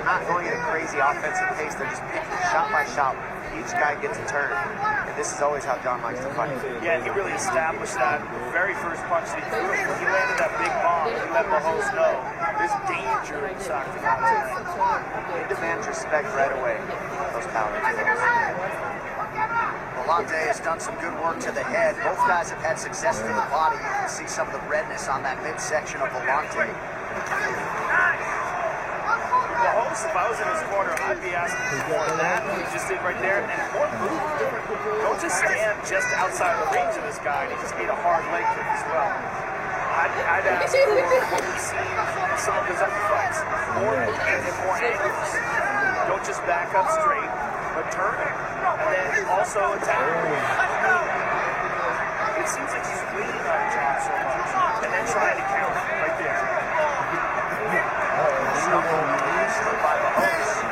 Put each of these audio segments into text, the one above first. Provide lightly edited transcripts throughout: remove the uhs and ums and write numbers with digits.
they're not going at a crazy offensive pace. They're just picking shot by shot. Each guy gets a turn. And this is always how John likes to fight. Yeah, he really established that very first punch that he threw. When he landed that big bomb, he let Bahos know there's danger in Saktiman. They demand respect right away, those power kilos. Vellante has done some good work to the head. Both guys have had success to the body. You can see some of the redness on that midsection of Vellante. Bahos, if I was in his corner, I'd be asking for more of that, what he just did right there, and more move. Don't just stand just outside the range of this guy, and he just made a hard leg kick as well. I'd ask for what we've seen in some of his other fights. More movement and more angles. Don't just back up straight, but turn it. And then also attack. It seems like he's waiting on John so much, and then trying to counter right there. By Bahos.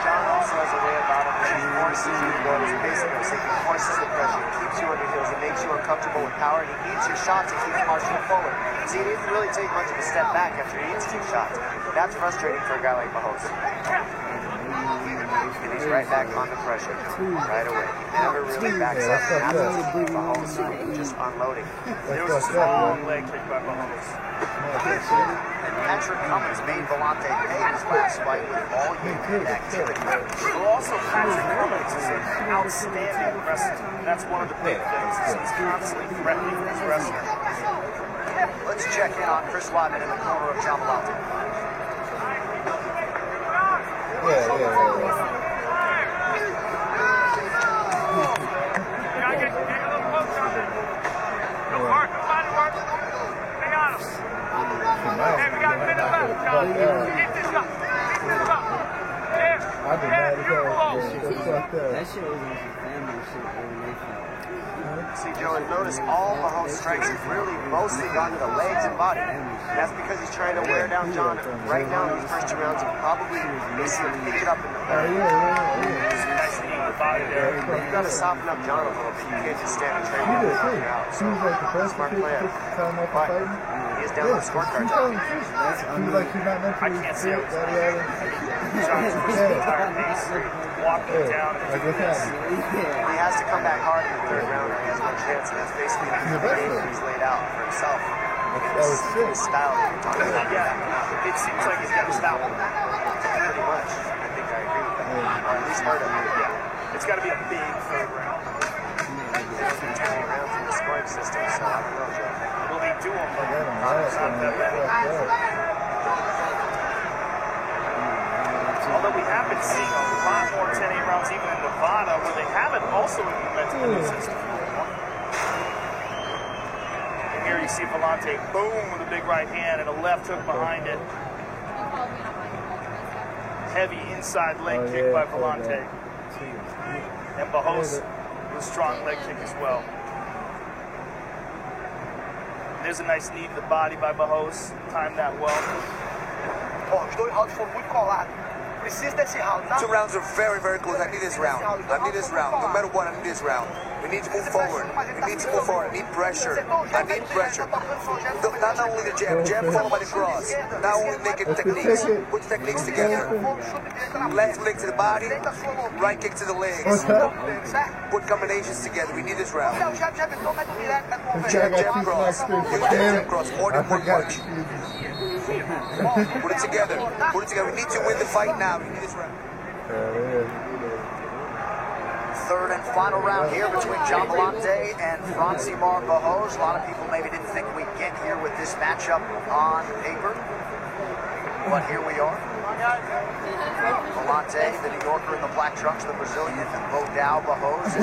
John also has a way about him that he forces you to go to his basic. He forces the pressure, he keeps you on your heels, it makes you uncomfortable with power, and he eats your shots and keeps marching forward. See, he didn't really take much of a step back after he eats 2 shots. That's frustrating for a guy like Bahos. And he's right back under pressure right away. He never really backs up. That's Bahos just unloading. There was a strong leg kick by Bahos. And Patrick Cummins made Vellante pay his last fight with volume and activity. Well, also Patrick Cummins is an outstanding wrestler. That's one of the big things. He's constantly threatening his wrestler. Let's check in on Chris Weidman in the corner of John Vellante. That shit was like a family shit when they fought. See, Joe, and notice all Bahos' strikes have really mostly gone to the legs and body. And that's because he's trying to wear down John. Right now in these first 2 rounds, he'll probably see him pick it up in the third. You've got to soften up John a little bit. You can't just stand and train him and knock you out. So, smart plan. But he is down on the scorecard. I can't say I was John's pushed the entire pace, walking down. He has to come back hard in the 3rd round, or he has no chance. And that's basically the game that he's laid out for himself. This is his style that you're talking about. Yeah, it seems like he's got a style. Pretty much. I think I agree with that. Or at least heard of it. Yeah. It's got to be a big 3rd round. There's been 20 rounds in the scoring system, so I don't know, Joe. Well, they do them, but not that many. Although we have been seeing a lot more 10-8 rounds even in Nevada, where they haven't also implemented the new system. And here you see Vellante, boom, with a big right hand and a left hook behind it. Heavy inside leg kick by Vellante. And Bahos with a strong leg kick as well. And there's a nice knee to the body by Bahos. Timed that well. Os 2 rounds foram muito colados. Precisa desse round, tá? 2 rounds are very, very close. I need this round. I need this round. No matter what, I need this round. We need to move forward. We need to move forward. I need pressure. I need pressure. Not only the jab followed by the cross. Not only making techniques. Put techniques together. Left leg to the body. Right kick to the legs. Put combinations together. We need this round. Jab cross. Jab cross. More than one punch. Put it together. Put it together. We need to win the fight now. We need this round. 3rd and final round here between John Vellante and Francimar Bahos. A lot of people maybe didn't think we'd get here with this matchup on paper, but here we are. Vellante, the New Yorker in the black trunks, the Brazilian, Bodao Bahos.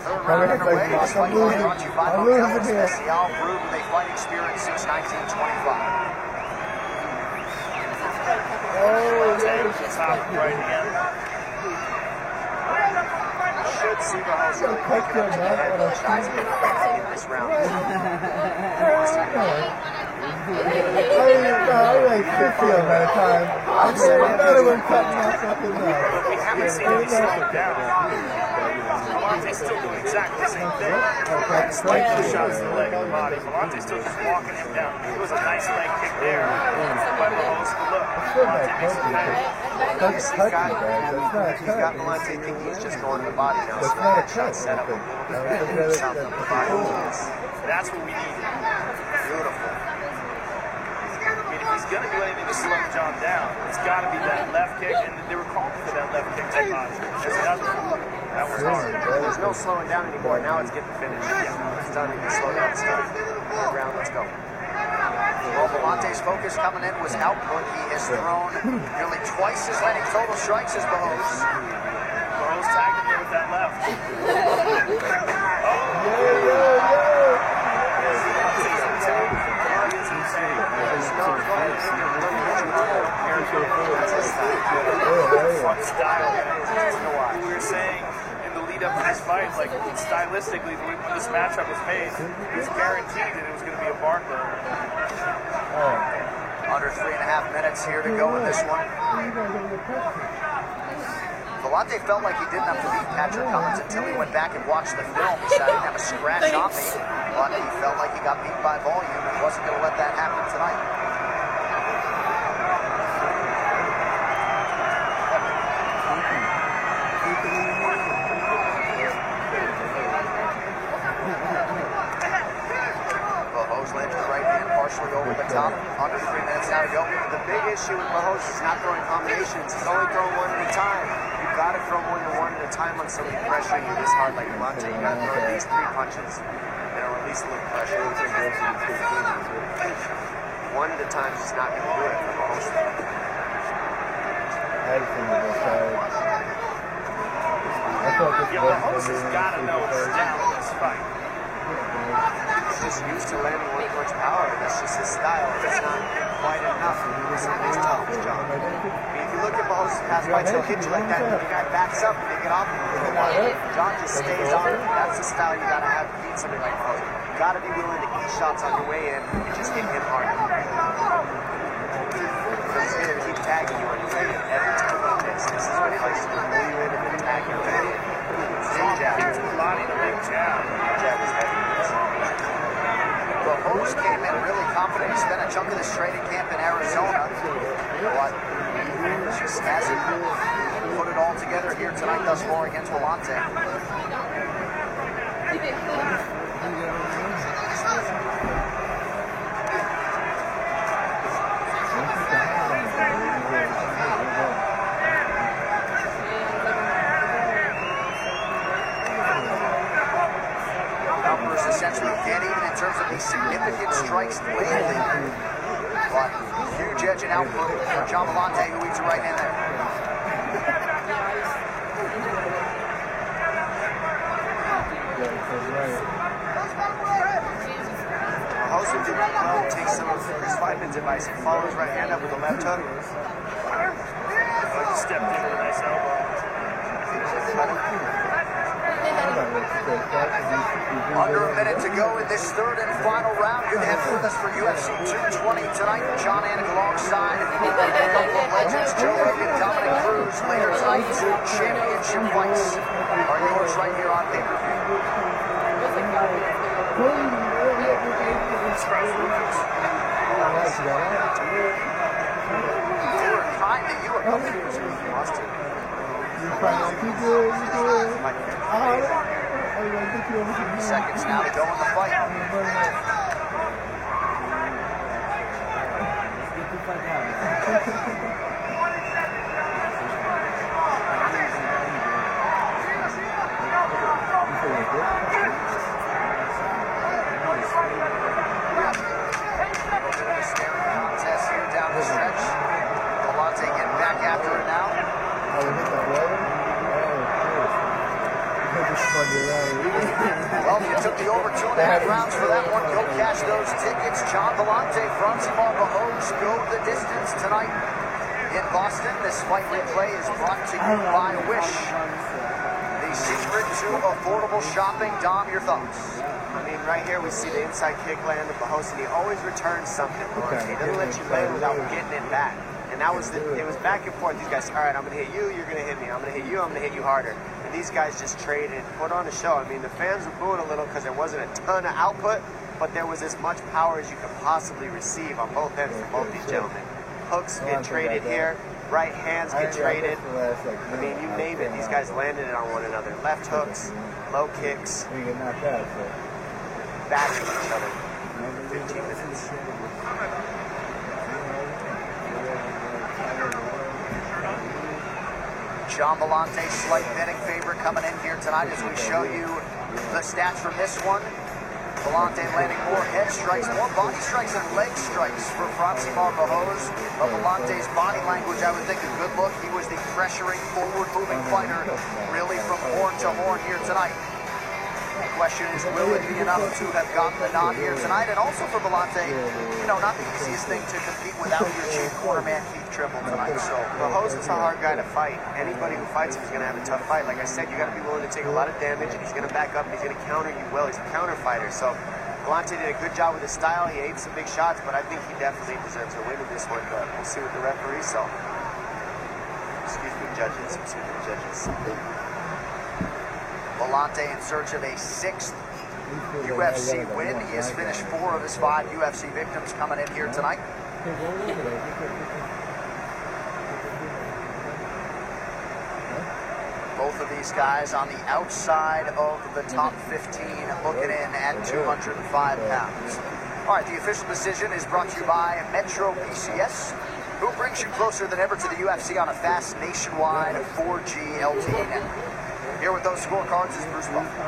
3rd round underway. This fight brought to you by Motel Especial, brewed with a fight experience since 1925. Top right hand. Should see Bahos really quick enough to get ahead of those guys in this round. I like 50 of that time. I'm saying another one cut my fucking mouth. We haven't seen him slow down. Volante's still doing exactly the same thing. Despite those shots to the leg and the body, Volante's still just walking him down. It was a nice leg kick there by Mahos. But look, Volante makes him pay. That's touching, guys. That's not He's got Volante thinking he's just going to the body now. That's So not a that shot set up. That's what we need. Beautiful. I mean, if he's going to do anything to slow John down, it's got to be that left kick, and they were calling for that left kick to the body. There's another one. That was hard. There's no slowing down anymore. Now it's get the finish. Yeah. It's done. You can slow down. It's done. Third round. Let's go. Well, Volante's focus coming in was output. He has thrown nearly twice as many total strikes as Mahos. Mahos tagged him there with that left. We were saying in the lead up to this fight, like stylistically, when this matchup was made, it was guaranteed that it was going to be a barn burner. Under 3.5 minutes here to go in this one. Volante felt like he didn't have to beat Patrick Cummins until he went back and watched the film. He said, I didn't have a scratch on me, but he felt like he got beat by volume and wasn't going to let that happen tonight. Over the top, under 3 minutes now to go. The big issue with Mahos is not throwing combinations. He's only throwing one at a time. You've got to throw more than one at a time on somebody pressuring you this hard like Volante. You've got to throw at least 3 punches. It'll release a little pressure. One at a time is just not going to do it for Mahos. Mahos has got to know it's down in this fight. He's just used to landing one punch power. That's just his style. It's not quite enough. He's tough, John. I mean, if you look at Mahos' past fights, he'll hit you like that. The guy backs up and they get off him for a while. John just stays on it. That's the style you gotta have to beat somebody like Mahos. You gotta be willing to eat shots on your way in and just hit him hard. He's here to keep tagging you on your way in every time like this. This is what he likes to do. Pull you in and then tag you right in. Big jab. To the body, the big jab. Jab is heavy. Mahos came in really confident. He spent a chunk of this training camp in Arizona, but just hasn't put it all together here tonight thus far against Volante. Numbers essentially dead even in terms of these significant strikes lately. But huge edge and output for John Volante, who eats it right in there. Mahos will do well, take some of Chris Weidman's advice and follow his right hand up with a left hook. He stepped in with a nice elbow. Under a minute to go in this third and final round. Good to have with us for UFC 220 tonight. John Anik alongside a couple of legends, Joe Rogan, Dominic Cruz. Later tonight, 2 championship fights are yours right here on pay-per-view. You were kind to you a couple years ago. You lost it. Seconds now to go in the fight. Contest here down the stretch. Volante getting back after it now. Well, if you took the over 2.5 rounds for that one, go cash those tickets. John Volante, Francimar Mahos go the distance tonight in Boston. This fight replay is brought to you by Wish, the secret to affordable shopping. Dom, your thoughts? I mean, right here we see the inside kick land of Mahos, and he always returns something. He doesn't let you land without getting it back. And that was it was back and forth. These guys, all right, I'm going to hit you, you're going to hit me. I'm going to hit you, I'm going to hit you harder. And these guys just traded, put on a show. I mean, the fans were booing a little because there wasn't a ton of output, but there was as much power as you could possibly receive on both ends from both these gentlemen. Hooks get traded here, right hands get traded. I mean, you name it, these guys landed it on one another. Left hooks, low kicks, bashing each other for 15 minutes. Gian Villante, slight betting favorite coming in here tonight as we show you the stats from this one. Villante landing more head strikes, more body strikes and leg strikes for Francimar Barroso. But Villante's body language, I would think, a good look. He was the pressuring, forward-moving fighter, really from horn to horn here tonight. The question is, will it be enough to have gotten the nod here tonight? And also for Villante, you know, not the easiest thing to compete without your chief cornerman, Keith Trimble, tonight. So Barroso is a hard guy to fight. Anybody who fights him is going to have a tough fight. Like I said, you got to be willing to take a lot of damage, and he's going to back up, and he's going to counter you well. He's a counter fighter. So Villante did a good job with his style. He ate some big shots, but I think he definitely deserves the win in this one. But we'll see what the referee saw. Excuse me, judges. Villante in search of a 6th UFC win. He has finished 4 of his 5 UFC victims coming in here tonight. Both of these guys on the outside of the top 15, looking in at 205 pounds. All right, the official decision is brought to you by Metro PCS, who brings you closer than ever to the UFC on a fast nationwide 4G LTE network. Here with those scorecards is Bruce Buffer.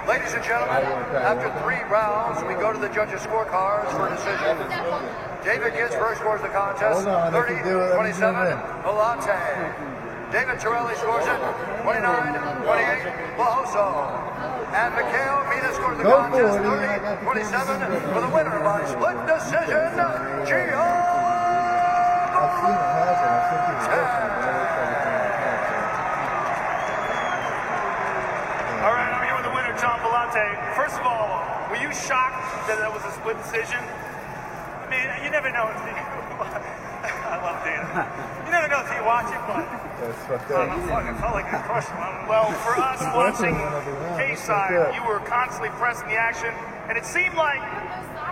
Ladies and gentlemen, after 3 rounds, we go to the judges' scorecards for a decision. David Ginsburg scores the contest, 30-27, Villante. David Torelli scores it, 29-28, Barroso. And Mikhail Mina scores the contest, 30-27, for the winner by split decision, Gian Villante. All right, I'm here with the winner, Gian Villante. First of all, were you shocked that that was a split decision? I mean, you never know. I love Dana. You never know until you watch it, but I felt like I crushed him. Well, for us watching K-Side, you were constantly pressing the action, and it seemed like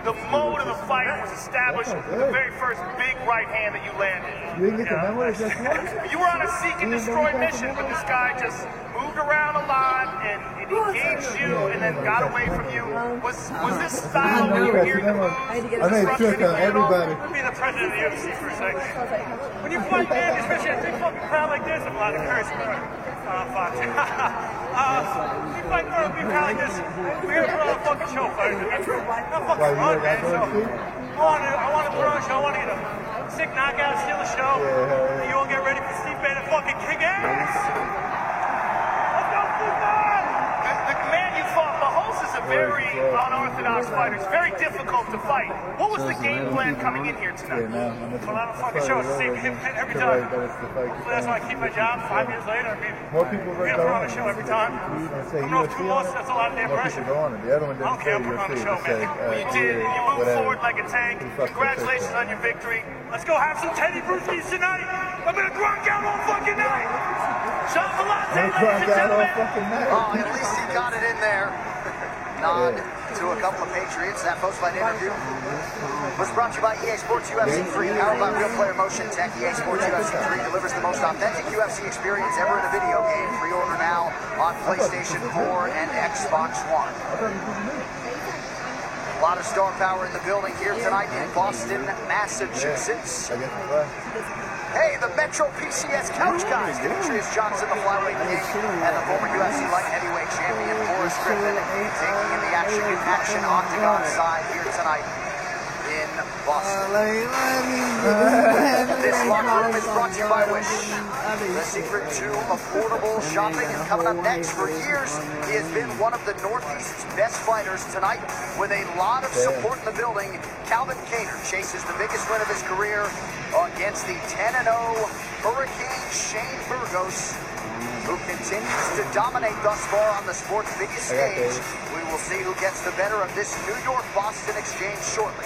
the mode of the fight was established with the very first big right hand that you landed. You didn't get the memo that just won? You were on a seek and destroy mission, but this guy just moved around a lot and engaged you and then got away from you. Was this style when you were hearing the moves? I made a trick on everybody. Be the president of the UFC for a second. When you fight, man, especially a big fucking crowd like this, I'm allowed to curse, but fuck. When you fight for a big crowd like this, we're gonna put on a fucking show for you. Not fucking run, man. So I want to put on a show. I want to get a sick knockout, steal the show. And you all get ready for Steve Bannon fucking kick ass. Let's go, Steve Bannon! The man you fought, Barroso, is a very unorthodox fighter. It's very difficult to fight. What was the game plan coming in here tonight? Put on a fucking show. It's the same game plan every time. That's why I keep my job 5 years later. I mean, More people we're gonna put on a show every time. I know 2 losses, that's a lot of damn pressure. The other one I don't care, put on the show, man. Well, you did. You moved forward like a tank. Congratulations on your victory. Let's go have some Teddy Brewskis tonight. I'm gonna grunk out all fucking night. Gian Villante, ladies and gentlemen. Oh, at least he got it in there. Nod to a couple of Patriots. That post-fight interview was brought to you by EA Sports UFC 3, powered by Real Player Motion Tech. EA Sports UFC 3 delivers the most authentic UFC experience ever in a video game. Pre-order now on PlayStation 4 and Xbox One. A lot of star power in the building here tonight in Boston, Massachusetts. Hey, the Metro PCS Couch Guys, Demetrius Johnson, the flyweight king, and the former UFC light heavyweight champion, Boris Griffin, taking in the action octagon side here tonight in Boston. This locker room is brought to you by Wish, the secret to affordable shopping. And coming up next, for years, he has been one of the Northeast's best fighters. Tonight, with a lot of support in the building, Calvin Kattar chases the biggest win of his career against the 10-0 Hurricane Shane Burgos, who continues to dominate thus far on the sport's biggest stage. We will see who gets the better of this New York-Boston exchange shortly.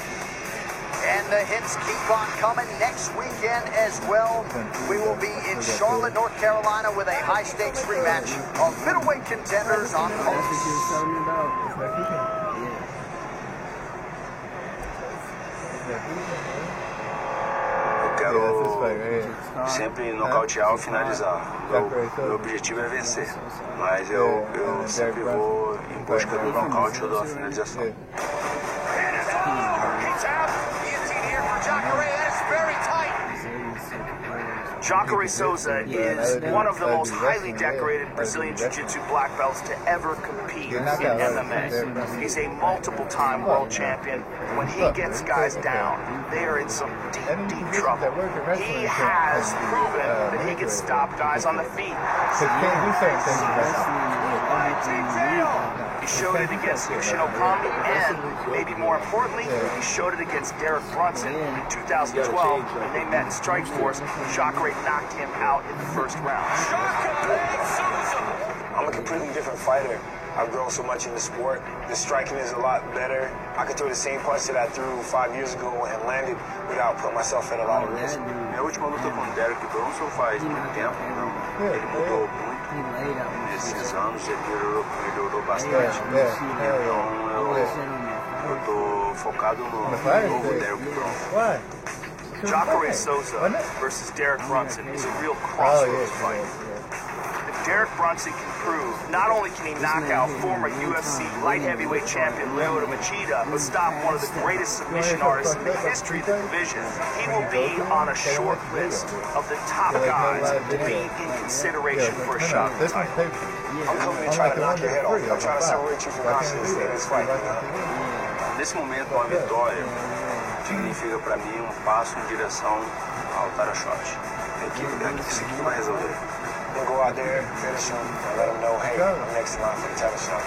And the hits keep on coming next weekend as well. We will be in Charlotte, North Carolina with a high-stakes rematch of middleweight contenders on Pulse. Sempre nocautear ou finalizar. Meu objetivo é vencer, mas eu sempre vou em busca do nocaute ou da finalização. Jacare Souza is one of the most highly decorated Brazilian Jiu-Jitsu black belts to ever compete in MMA. He's a multiple-time world champion. When he gets guys down, they are in some deep, deep trouble. He has proven that he can stop guys on the feet. He showed it against Yushin Okami, and maybe more importantly, he showed it against Derek Brunson in 2012 when they met in Strikeforce. Jacare knocked him out in the first round. I'm a completely different fighter. I've grown so much in the sport. The striking is a lot better. I could throw the same punch that I threw 5 years ago and landed without putting myself at a lot of risk. Minha última luta com o Derek Brunson faz muito tempo, não. Ele mudou muito nesses anos, ele melhorou bastante. Então eu tô focado no novo Derek Brunson. Jacare Souza versus Derek Brunson is a real crossroads fight. If Derek Brunson can prove not only can he knock out former UFC light heavyweight champion Lyoto Machida, but stop one of the greatest submission artists in the history of the division, he will be on a short list of the top guys to be in consideration for a shot at the title. I'm coming to try to knock your head off. I'm trying to separate you from consciousness in this fight. Nesse momento, uma vitória significa para mim passo em direção ao Tarashot. Isso aqui vai resolver. I'm gonna go out there, finish him, and let him know, hey, I'm next in line for the title shot.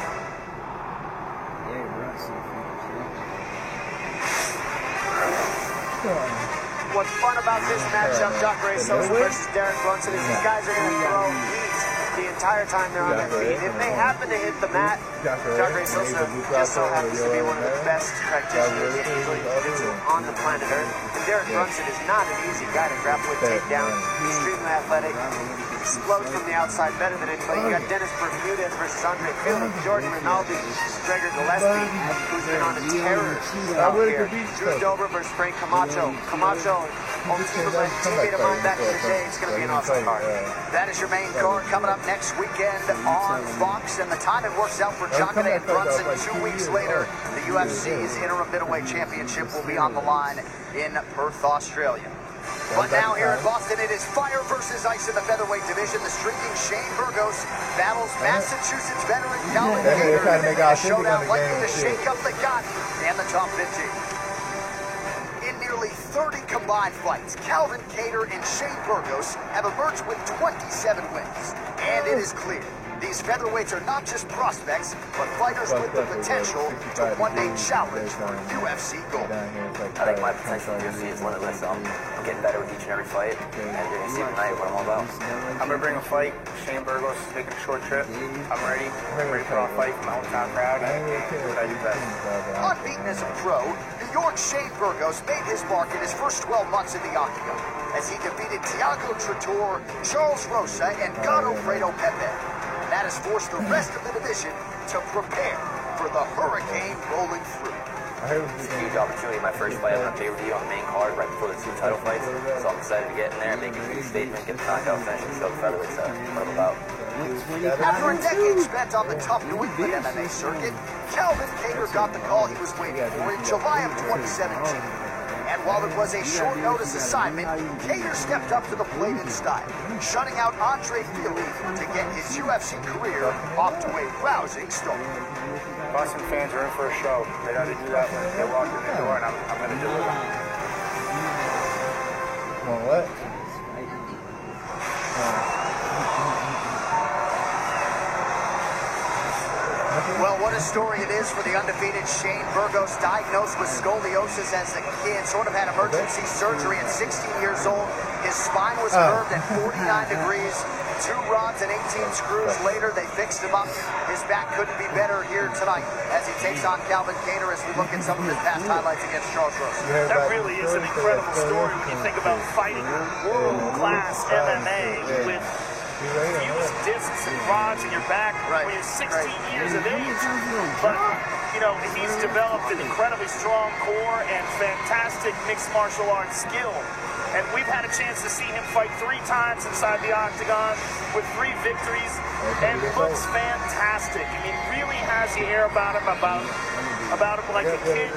What's fun about this matchup, Jacare Souza versus Derek Brunson, is these guys are going to throw heat the entire time they're on their feet. If they happen to hit the mat, Jacare Souza just so happens to be one of the best practitioners in Brazilian Jiu-Jitsu on the planet Earth. And Derek Brunson is not an easy guy to grapple and take down. Extremely athletic. Explodes from the outside better than anybody. You got Dennis Bermudez versus Andre Fili, Jordan Rinaldi, Gregor Gillespie, who's been on a terror out here. Drew Dober versus Frank Camacho. Camacho on Timberland, teammate of mine back in the day. It's going to be an awesome card. That is your main card coming up next weekend on Fox, and the timing works out for Jacare and Brunson. 2 weeks later, the UFC's interim middleweight championship will be on the line in Perth, Australia. But now here in Boston, it is fire versus ice in the featherweight division. The streaking Shane Burgos battles Massachusetts veteran Calvin Kattar in a showdown likely to shake up the GOAT and the top 15. In nearly 30 combined fights, Calvin Kattar and Shane Burgos have emerged with 27 wins. And it is clear, these featherweights are not just prospects, but fighters with the potential to one day challenge for UFC gold. I think my potential in UFC is limitless. I'm getting better with each and every fight, and you're going to see tonight what I'm all about. I'm going to bring a fight. Shane Burgos is taking a short trip. I'm ready. I'm ready for a fight for my hometown crowd. And do what I do best. Unbeaten as a pro, New York's Shane Burgos made his mark in his first 12 months in the octagon as he defeated Thiago Trator, Charles Rosa, and Godofredo Pepe. That has forced the rest of the division to prepare for the hurricane rolling through. It's a huge opportunity. My first fight on a pay-per-view on the main card right before the 2 title fights. So I'm excited to get in there, make a huge statement, get the knockout finish, and show the featherweights what I'm about. After a decade spent on the tough New England MMA circuit, Calvin Kattar got the call he was waiting for in July of 2017. And while it was a short notice assignment, Kattar stepped up to the plate in style, shutting out Andre Fili to get his UFC career off to a rousing start. Boston fans are in for a show. They got to do that when they walk in the door, and I'm going to deliver. On what? Well, what a story it is for the undefeated Shane Burgos, diagnosed with scoliosis as a kid, sort of had emergency surgery at 16 years old. His spine was curved at 49 degrees. 2 rods and 18 screws later, they fixed him up. His back couldn't be better here tonight as he takes on Calvin Kattar as we look at some of his past highlights against Charles Gross. That really is an incredible story when you think about fighting world-class MMA with fused discs and rods in your back when you're 16 years of age. But, you know, he's developed an incredibly strong core and fantastic mixed martial arts skill. And we've had a chance to see him fight 3 times inside the octagon with 3 victories, and looks fantastic. I mean, really has the air about him like a kid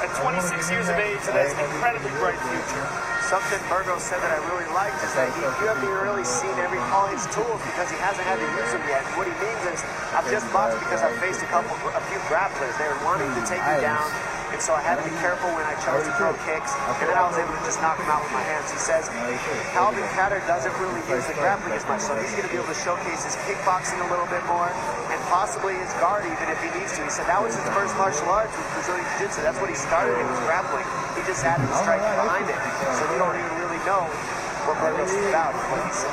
at 26 years of age, and has an incredibly bright future. Something Burgos said that I really liked is that you haven't really seen all his tools because he hasn't had to use them yet. What he means is, I've just boxed because I've faced a few grapplers. They were wanting to take me down, and so I had to be careful when I chose to throw kicks, and then I was able to just knock him out with my hands. He says Calvin Kattar doesn't really use the grappling as much, so he's going to be able to showcase his kickboxing a little bit more, and possibly his guard even if he needs to. He said that was his first martial arts with Brazilian Jiu-Jitsu. That's what he started, it was grappling. He just added the strike behind it, so we don't even really know what Burgos is about, is what he said.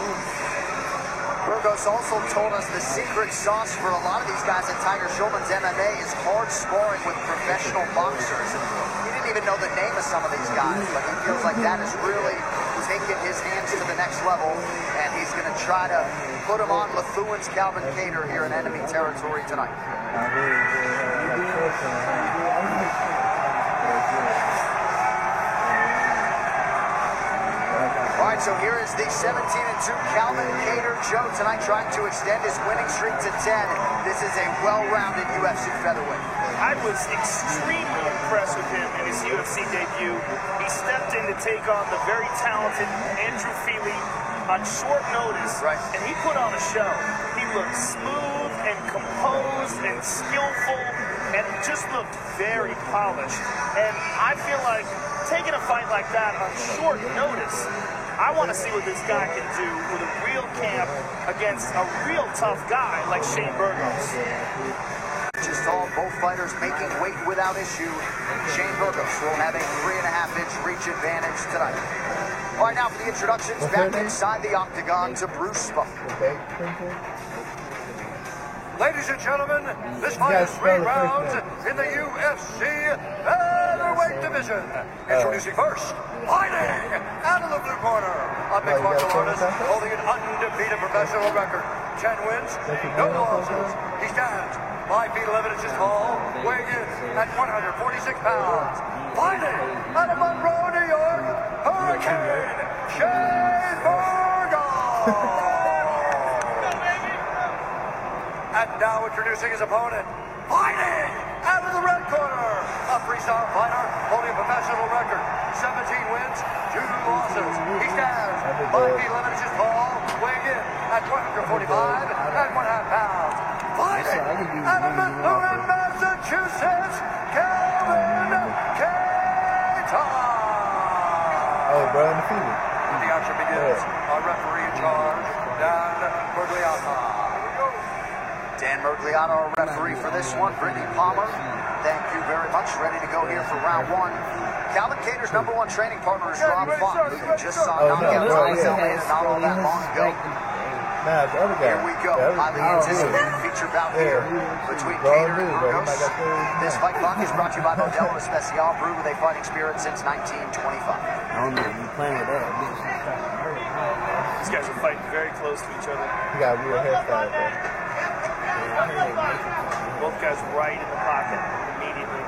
Burgos also told us the secret sauce for a lot of these guys in Tiger Schulman's MMA is hard sparring with professional boxers. And he didn't even know the name of some of these guys, but he feels like that has really taken his hands to the next level, and he's going to try to put him on Lithuanian's Calvin Kattar here in enemy territory tonight. All right, so here is the 17-2 Calvin Kattar. Joe tonight trying to extend his winning streak to 10. This is a well-rounded UFC featherweight. I was extremely impressed with him in his UFC debut. He stepped in to take on the very talented Andrew Feely on short notice, and he put on a show. He looked smooth and composed and skillful and just looked very polished. And I feel like taking a fight like that on short notice, I want to see what this guy can do with a real camp against a real tough guy like Shane Burgos. Just all both fighters making weight without issue. Shane Burgos will have a 3.5-inch reach advantage tonight. All right, now for the introductions, back inside the octagon to Bruce Buffer. Ladies and gentlemen, this fight is 3 rounds in the UFC featherweight division. Introducing first, fighting out of the blue corner, a mixed martial artist holding an undefeated professional record. 10 wins, no losses. He stands 5 feet 11 inches tall, weighing in at 146 pounds. Fighting out of Monroe, New York, Hurricane Shane Burgos. And now introducing his opponent, fighting out of the red corner, a freestyle fighter holding a professional record, 17 wins, 2 losses. He stands 5 feet 11 inches tall, weighing in at 145 and 1/2 pounds. Fighting out of Methuen, Massachusetts, Calvin Kattar. Oh, bro, undefeated. The action begins. Our referee in charge, Dan Miragliotta. Dan Miragliotta, our referee for this one. Brittany Palmer, thank you very much. Ready to go here for round 1. Calvin Kattar's #1 training partner is Rob Font, who you just saw knock out Thomas Almeida not all that long ago. Here we go. Highly anticipated feature bout here between Kattar and Burgos. This fight clock is brought to you by Modelo Especial, brewed with a fighting spirit since 1925. I don't know, you playing with that. These guys are fighting very close to each other. He got a real hairstyle, bro. Both guys right in the pocket immediately.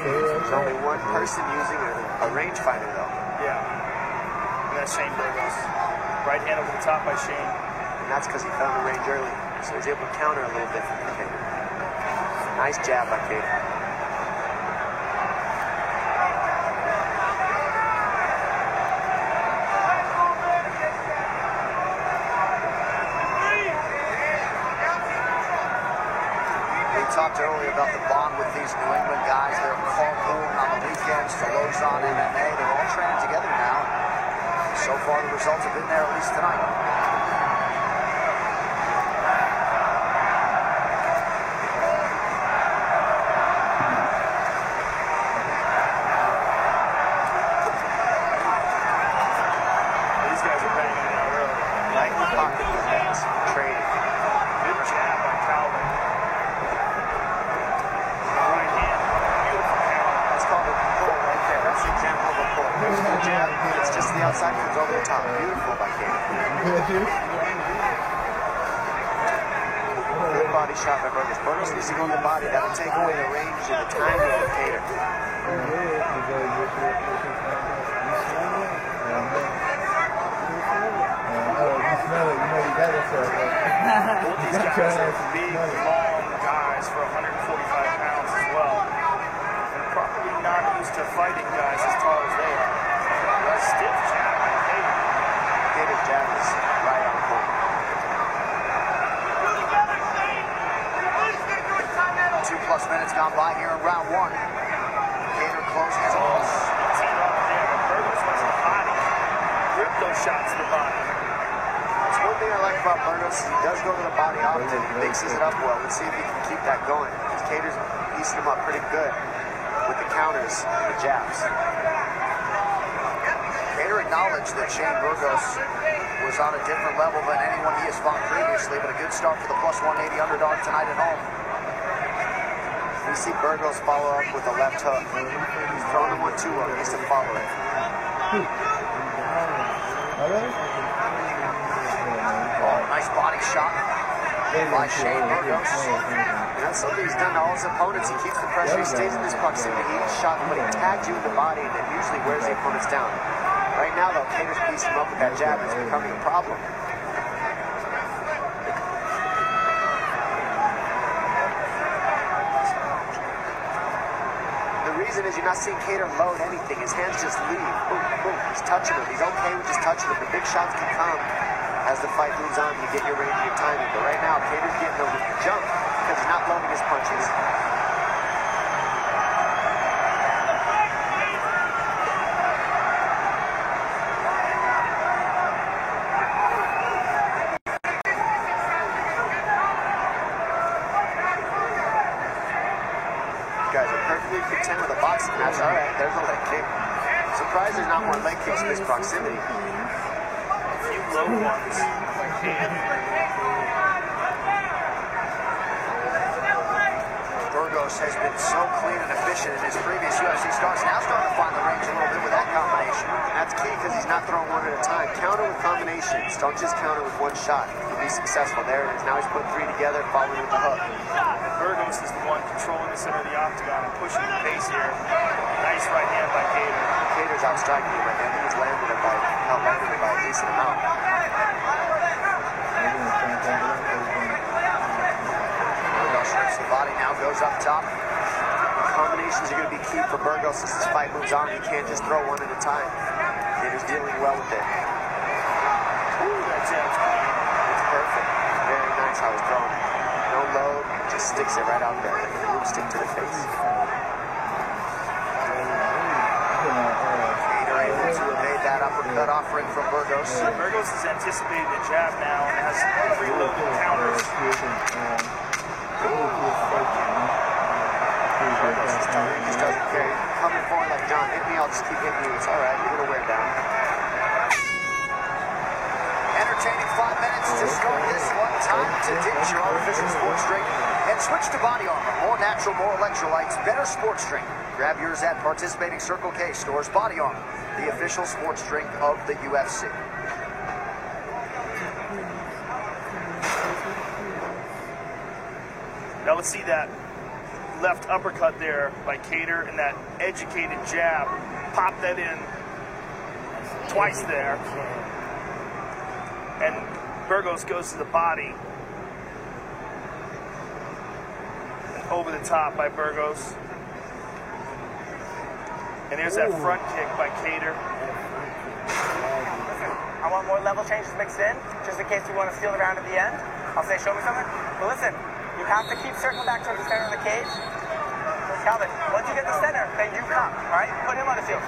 There's only one person using a rangefinder, though. Yeah. And that's Shane Burgos. Right hand over the top by Shane. And that's because he found the range early. So he's able to counter a little bit from Kattar. Nice jab by Kattar. Talked earlier about the bond with these New England guys. They're carpooling on the weekends to Lausanne MMA. They're all training together now. So far, the results have been there, at least tonight. These guys are banging it out early. Like the pocket. jab. It's just the outside comes over the top. Beautiful by Cater. Good body shot by Burgos. Burgos needs to go in the body. That'll take away the range and the timing of Cater. Both these guys are big, long guys for 145 pounds as well. And probably not used to fighting guys as tall as they are. A stiff jab by Cater. Cater's jab is right on point. 2+ minutes gone by here in round one. Cater closing his eyes. Teed off there, but Burgos went to the body. Ripped those shots to the body. It's one thing I like about Burgos is he does go to the body often. He mixes it up well. Let's see if he can keep that going. Because Cater's piecing him up pretty good with the counters and the jabs. Cater acknowledged that Shane Burgos was on a different level than anyone he has fought previously, but a good start for the +180 underdog tonight at home. We see Burgos follow up with a left hook. He's throwing him 1-2 well. He needs to follow it. Oh, nice body shot by Shane Burgos. And that's something he's done to all his opponents. He keeps the pressure. He stays in his proximity. Each shot, but he tags you in the body and then usually wears the opponents down. Right now, though, Cater's piecing him up with that jab. It's becoming a problem. The reason is you're not seeing Cater load anything. His hands just leave. Boom, boom. He's touching him. He's okay with just touching him. The big shots can come as the fight moves on. You get your range and your timing. But right now, Cater's getting over the jump because he's not loading his punches. Guys are perfectly content with a boxing match. All right, there's a leg kick. Surprised there's not more leg kicks in this proximity. A few low ones. Burgos has been so clean and efficient in his previous UFC starts. Now starting to find the range a little bit with that combination. And that's key because he's not throwing one at a time. Counter with combinations. Don't just counter with one shot. You'll be successful. There it is. Now he's putting three together, following with the hook. Burgos is the one controlling the center of the octagon and pushing the pace here. Nice right hand by Cater. Cater's outstriking him right now. I think he's landed it by a decent amount. Burgos rips the body, now goes up top. Combinations are going to be key for Burgos as this fight moves on. He can't just throw one at a time. Cater's dealing well with it. Ooh, that jab's clean. It's perfect. Very nice how he's throwing it. No load, just sticks it right out there like a broomstick to the face. Cater able to evade that uppercut offering from Burgos. Burgos is anticipating the jab now and has preloaded counters. Burgos is tough. He just doesn't care. Coming forward like, John, hit me, I'll just keep hitting you. It's all right. You're going to wear down. Entertaining 5 minutes to start this one. Time to ditch your artificial sports drink and switch to Body Armor. More natural, more electrolytes, better sports drink. Grab yours at participating Circle K stores. Body Armor, the official sports drink of the UFC. Now let's see that left uppercut there by Cater and that educated jab. Pop that in twice there. And Burgos goes to the body. And over the top by Burgos. And there's that front kick by Cater. Listen, I want more level changes mixed in, just in case you want to steal the round at the end. I'll say, show me something. But listen, you have to keep circling back towards the center of the cage. Calvin, once you get the center, then you come, all right? Put him on the field.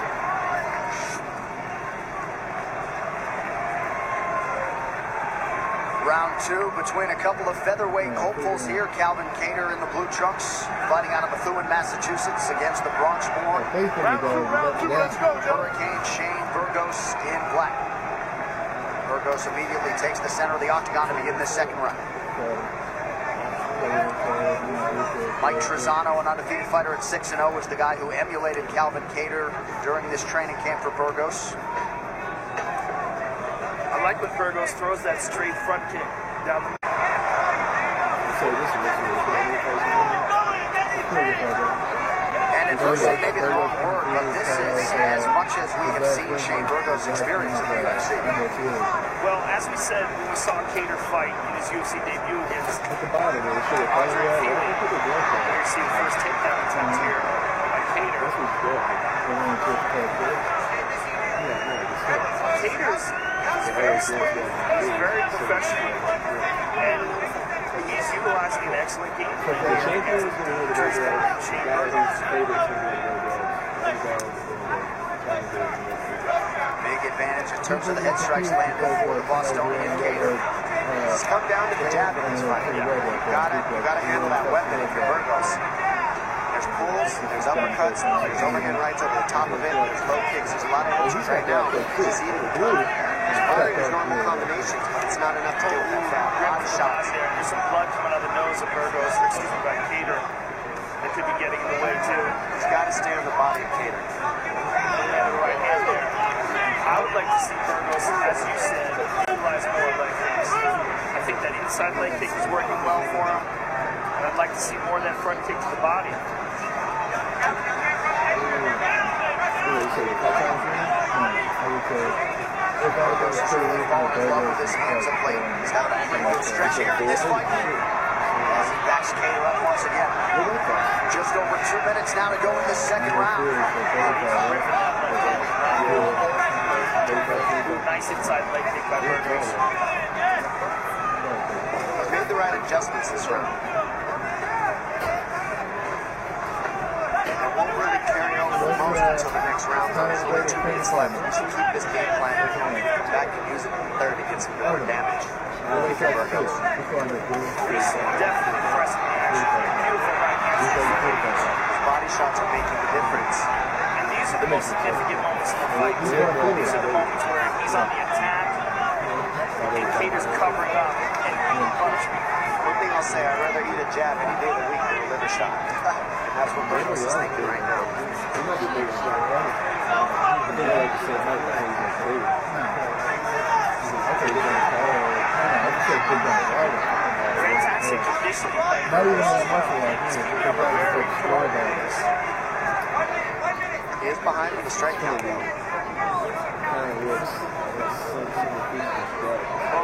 Round two between a couple of featherweight hopefuls here. Calvin Cater in the blue trunks, fighting out of Methuen, Massachusetts against the Bronx-born Hurricane Shane Burgos in black. Burgos immediately takes the center of the octagon to begin this second round. Mike Trizano, an undefeated fighter at 6-0, was the guy who emulated Calvin Kattar during this training camp for Burgos. I like when Burgos throws that straight front kick down the middle. And adversity may be the wrong word, but this is as much as we have seen Shane Burgos experience in the UFC. Well, as we said when we saw Kattar fight in his UFC debut against Andre Fili, you see the first takedown attempt here by Kattar. Kattar's very smooth, he's very professional, and he's utilizing an excellent game plan against Shane Burgos. Big advantage in terms of the head strikes landed for the Bostonian Kattar. It's come down to the jab in this fight. You've got to handle that weapon if you're Burgos. There's pulls, there's uppercuts, there's overhand rights over the top of it, there's low kicks, there's a lot of moves right now. He's eating through. He's firing his normal combinations, but it's not enough to deal with that body shots. There's some blood coming out of the nose of Burgos, or excuse me, by Kattar. That could be getting in the way too. He's got to stay on the body of Kattar. Yeah, the right hand there. I would like to see Burgos, as you said, utilize more leg kicks. I think that inside leg kick is working well for him, and I'd like to see more of that front kick to the body. Burgos has really fallen in love with his hands of late. He's having a pretty good stretch here in this fight. As he backs Kattar up once again. Just over 2 minutes now to go in this second round. Nice inside leg kick by Burgos. He's made the right adjustments this round. It won't really carry over the most until the next round. There's only 2 minutes left. We should keep this game plan and come back and use it in the third to get some more damage. If you're Burgos. He's definitely pressing the action. Beautiful right hand. His body shots are making the difference. And these are the most significant moments in the fight, too. These are the moments where he's on the attack, and Kattar's covering up and being punished. One thing I'll say, I'd rather eat a jab any day of the week than a liver shot. And that's what Burgos is thinking right now. Fantastic conditioning by He is behind with the strike count. Well,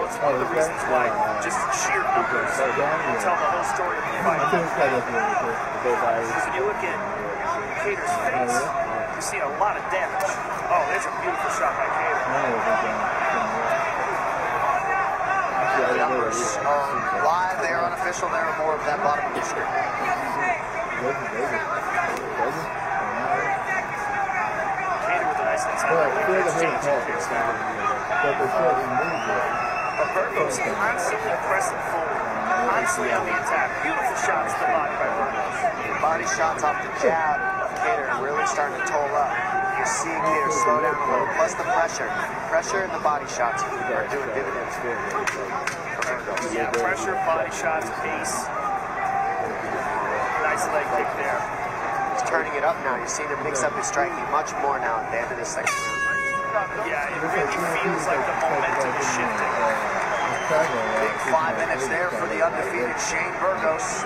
it's one of the reasons why just sheer numbers tell the whole story of the fight. Because when you look at Kattar's face, you see a lot of damage. Oh, there's a beautiful shot by Kattar. The numbers are live, they are unofficial, they are more of that bottom of the screen. Kattar with a nice inside leg kick. But Burgos constantly pressing forward, constantly on the attack. Beautiful shots to the body by Burgos. Body shots off the jab of Kattar really starting to toll up. You're seeing Kattar slow down a little, plus the pressure. Pressure and the body shots are doing dividends for Burgos. Yeah, pressure, body shots, pace. Nice leg kick there. He's turning it up now. You're seeing him mix up his striking much more now at the end of the second round. Yeah, it really feels like the momentum is shifting. Big 5 minutes there for the undefeated Shane Burgos.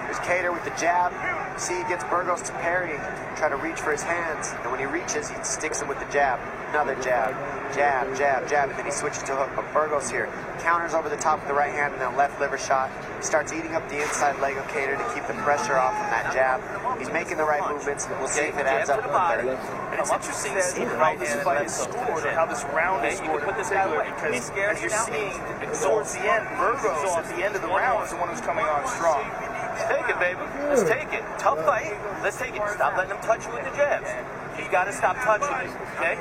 Here's Kattar with the jab. See, he gets Burgos to parry, try to reach for his hands, and when he reaches, he sticks him with the jab. Another jab, jab, jab, jab, and then he switches to hook. But Burgos here counters over the top with the right hand and then left liver shot. He starts eating up the inside leg of Kattar to keep the pressure off from that jab. He's making the right movements, and we'll see if it adds up in the third. And it's interesting to see how this fight is scored, or how this round is scored in particular, because as you're seeing towards the end, Burgos at the end of the round is the one who's coming on strong. Let's take it, baby. Let's take it. Tough fight. Let's take it. Stop letting him touch you with the jabs. He's got to stop touching you, okay?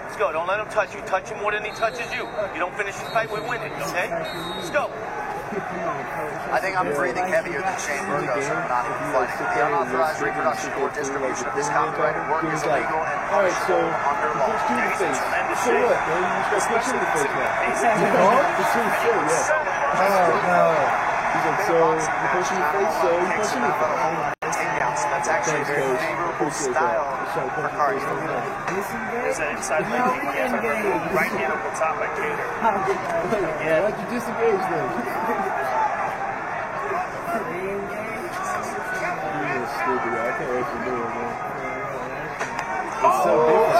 Let's go. Don't let him touch you. Touch him more than he touches you. You don't finish the fight, we win it, okay? Let's go. I think I'm breathing heavier than Shane Burgos and not even fighting. The unauthorized reproduction or distribution of this copyrighted work is illegal and punishable under law. Tremendous shape. Especially considering the pace. That's actually a very favorable style for cardio. There's an inside leg kick. Yes, I remember. Right hand over the top by Cater. Yeah. Why'd you disengage then? Stupid, I can't wait to do it, man. It's so different.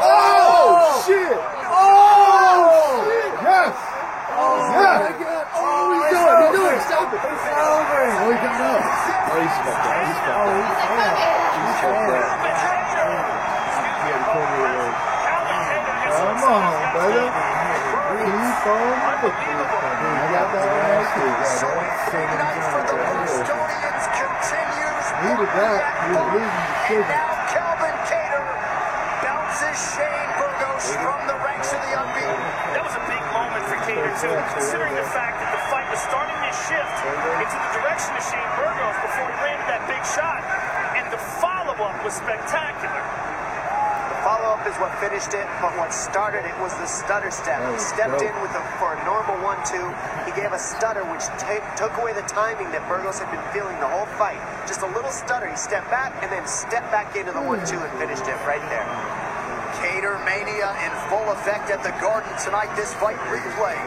Oh! Shit! Oh! Shit! Yes! Yes! Oh, he's doing it! Stop it! It's over! Oh, he got up. Oh, he's fucked up. He's fucked up. He's fucked up. He had to pull me away. Come on, brother. Keep on looking. I got that right here. So night for the Bostonians continues. Needed that. He was losing the And shit. now Calvin Cater bounces Shane Burgos from the ranks of the unbeaten. That was a big moment for Cater, too, considering the fact that the fight was starting to shift into the direction of Shane Burgos before he landed that big shot. And the follow-up was spectacular. Follow-up is what finished it, but what started it was the stutter step. He stepped in for a normal 1-2. He gave a stutter, which took away the timing that Burgos had been feeling the whole fight. Just a little stutter. He stepped back and then stepped back into the 1-2 and finished it right there. Cater Mania in full effect at the Garden tonight. This fight replay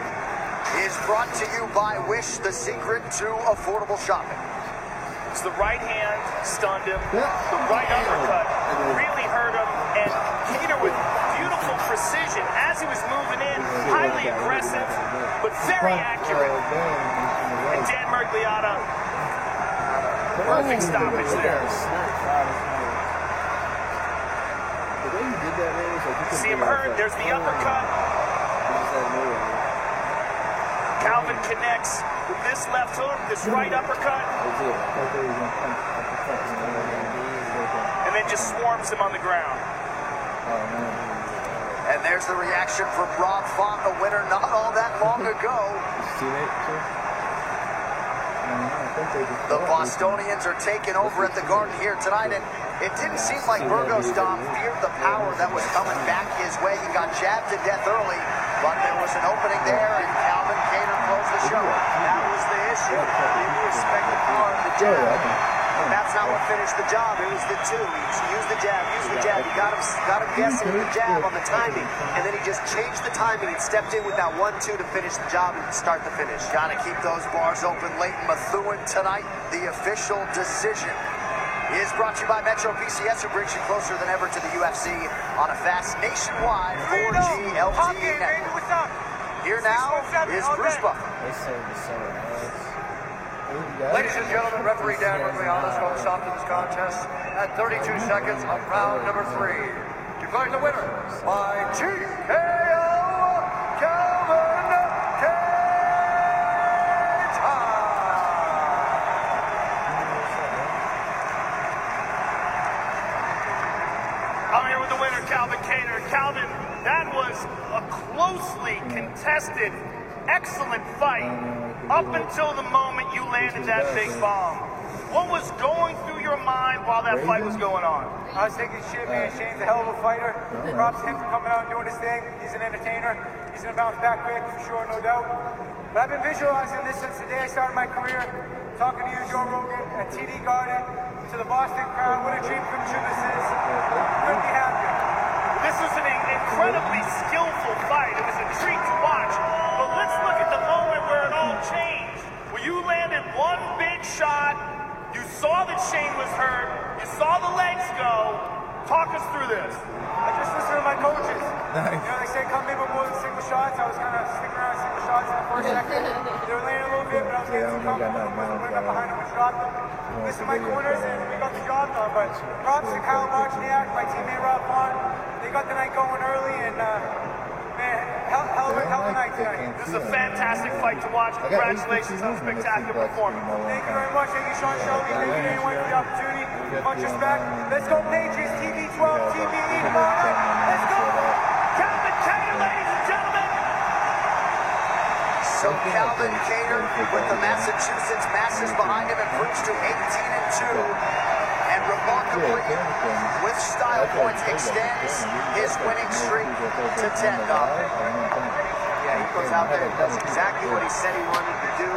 is brought to you by Wish, the secret to affordable shopping. So the right hand stunned him. The right uppercut really hurt him. And Cater with beautiful precision as he was moving in, highly aggressive, but very accurate. And Dan Mergliotta, perfect stoppage there. See him hurt, there's the uppercut. Calvin connects with this left hook, this right uppercut. And then just swarms him on the ground. And there's the reaction from Rob Font, the winner not all that long ago. The Bostonians are taking over at the Garden here tonight, and it didn't seem like Burgos Dom feared the power that was coming back his way. He got jabbed to death early, but there was an opening there, and Calvin Cater closed the show. That was the issue. He expected power of the jab. But that's not what finished the job. It was the 2. He used the jab, used the jab. He got him guessing the jab on the timing, and then he just changed the timing and stepped in with that 1-2 to finish the job and start the finish. Got to keep those bars open. Leighton Methuen tonight. The official decision is brought to you by Metro PCS, who brings you closer than ever to the UFC on a fast nationwide 4G LTE network. Here now is Bruce Buffer. Ladies and gentlemen, referee Dan Mergliotta is going to stop to this contest at 32 seconds of round number 3. Declaring the winner by TKO, Calvin Cater. I'm here with the winner, Calvin Cater. Calvin, that was a closely contested, excellent fight up until the moment you landed that big bomb. What was going through your mind while that fight was going on? I was thinking, shit, man, Shane's a hell of a fighter. Props to him for coming out and doing his thing. He's an entertainer. He's going to bounce back quick, for sure, no doubt. But I've been visualizing this since the day I started my career, talking to you, Joe Rogan, at TD Garden, to the Boston crowd. What a dream come true this is. Couldn't be happier. This was an incredibly skillful fight. It was a treat to watch. But let's look at the moment where it all changed. Where you landed one big shot, you saw that Shane was hurt, you saw the legs go. Talk us through this. I just listened to my coaches. Nice. You know, they say come in with more than single shots. I was kind of sticking around single shots in the first second. They were laying a little bit, but I was getting too comfortable. Went up behind them and dropped them. Listen to my corners, and we got the job done. But props to Kyle Wozniak, my teammate Rob Font. They got the night going early, and man, hell of a night tonight. This is a fantastic fight to watch. Congratulations on a spectacular performance. Thank you very much. Thank you, Sean Shelby. Thank you, anyone, for the opportunity. Much respect. Let's go, Patriots. TV12, TBE tomorrow. Let's go. Calvin Cater, ladies and gentlemen. So Calvin Cater, with the Massachusetts masses behind him, improves to 18-2. And remarkably, with style points, extends his winning streak to 10. Yeah, he goes out there and does exactly what he said he wanted to do.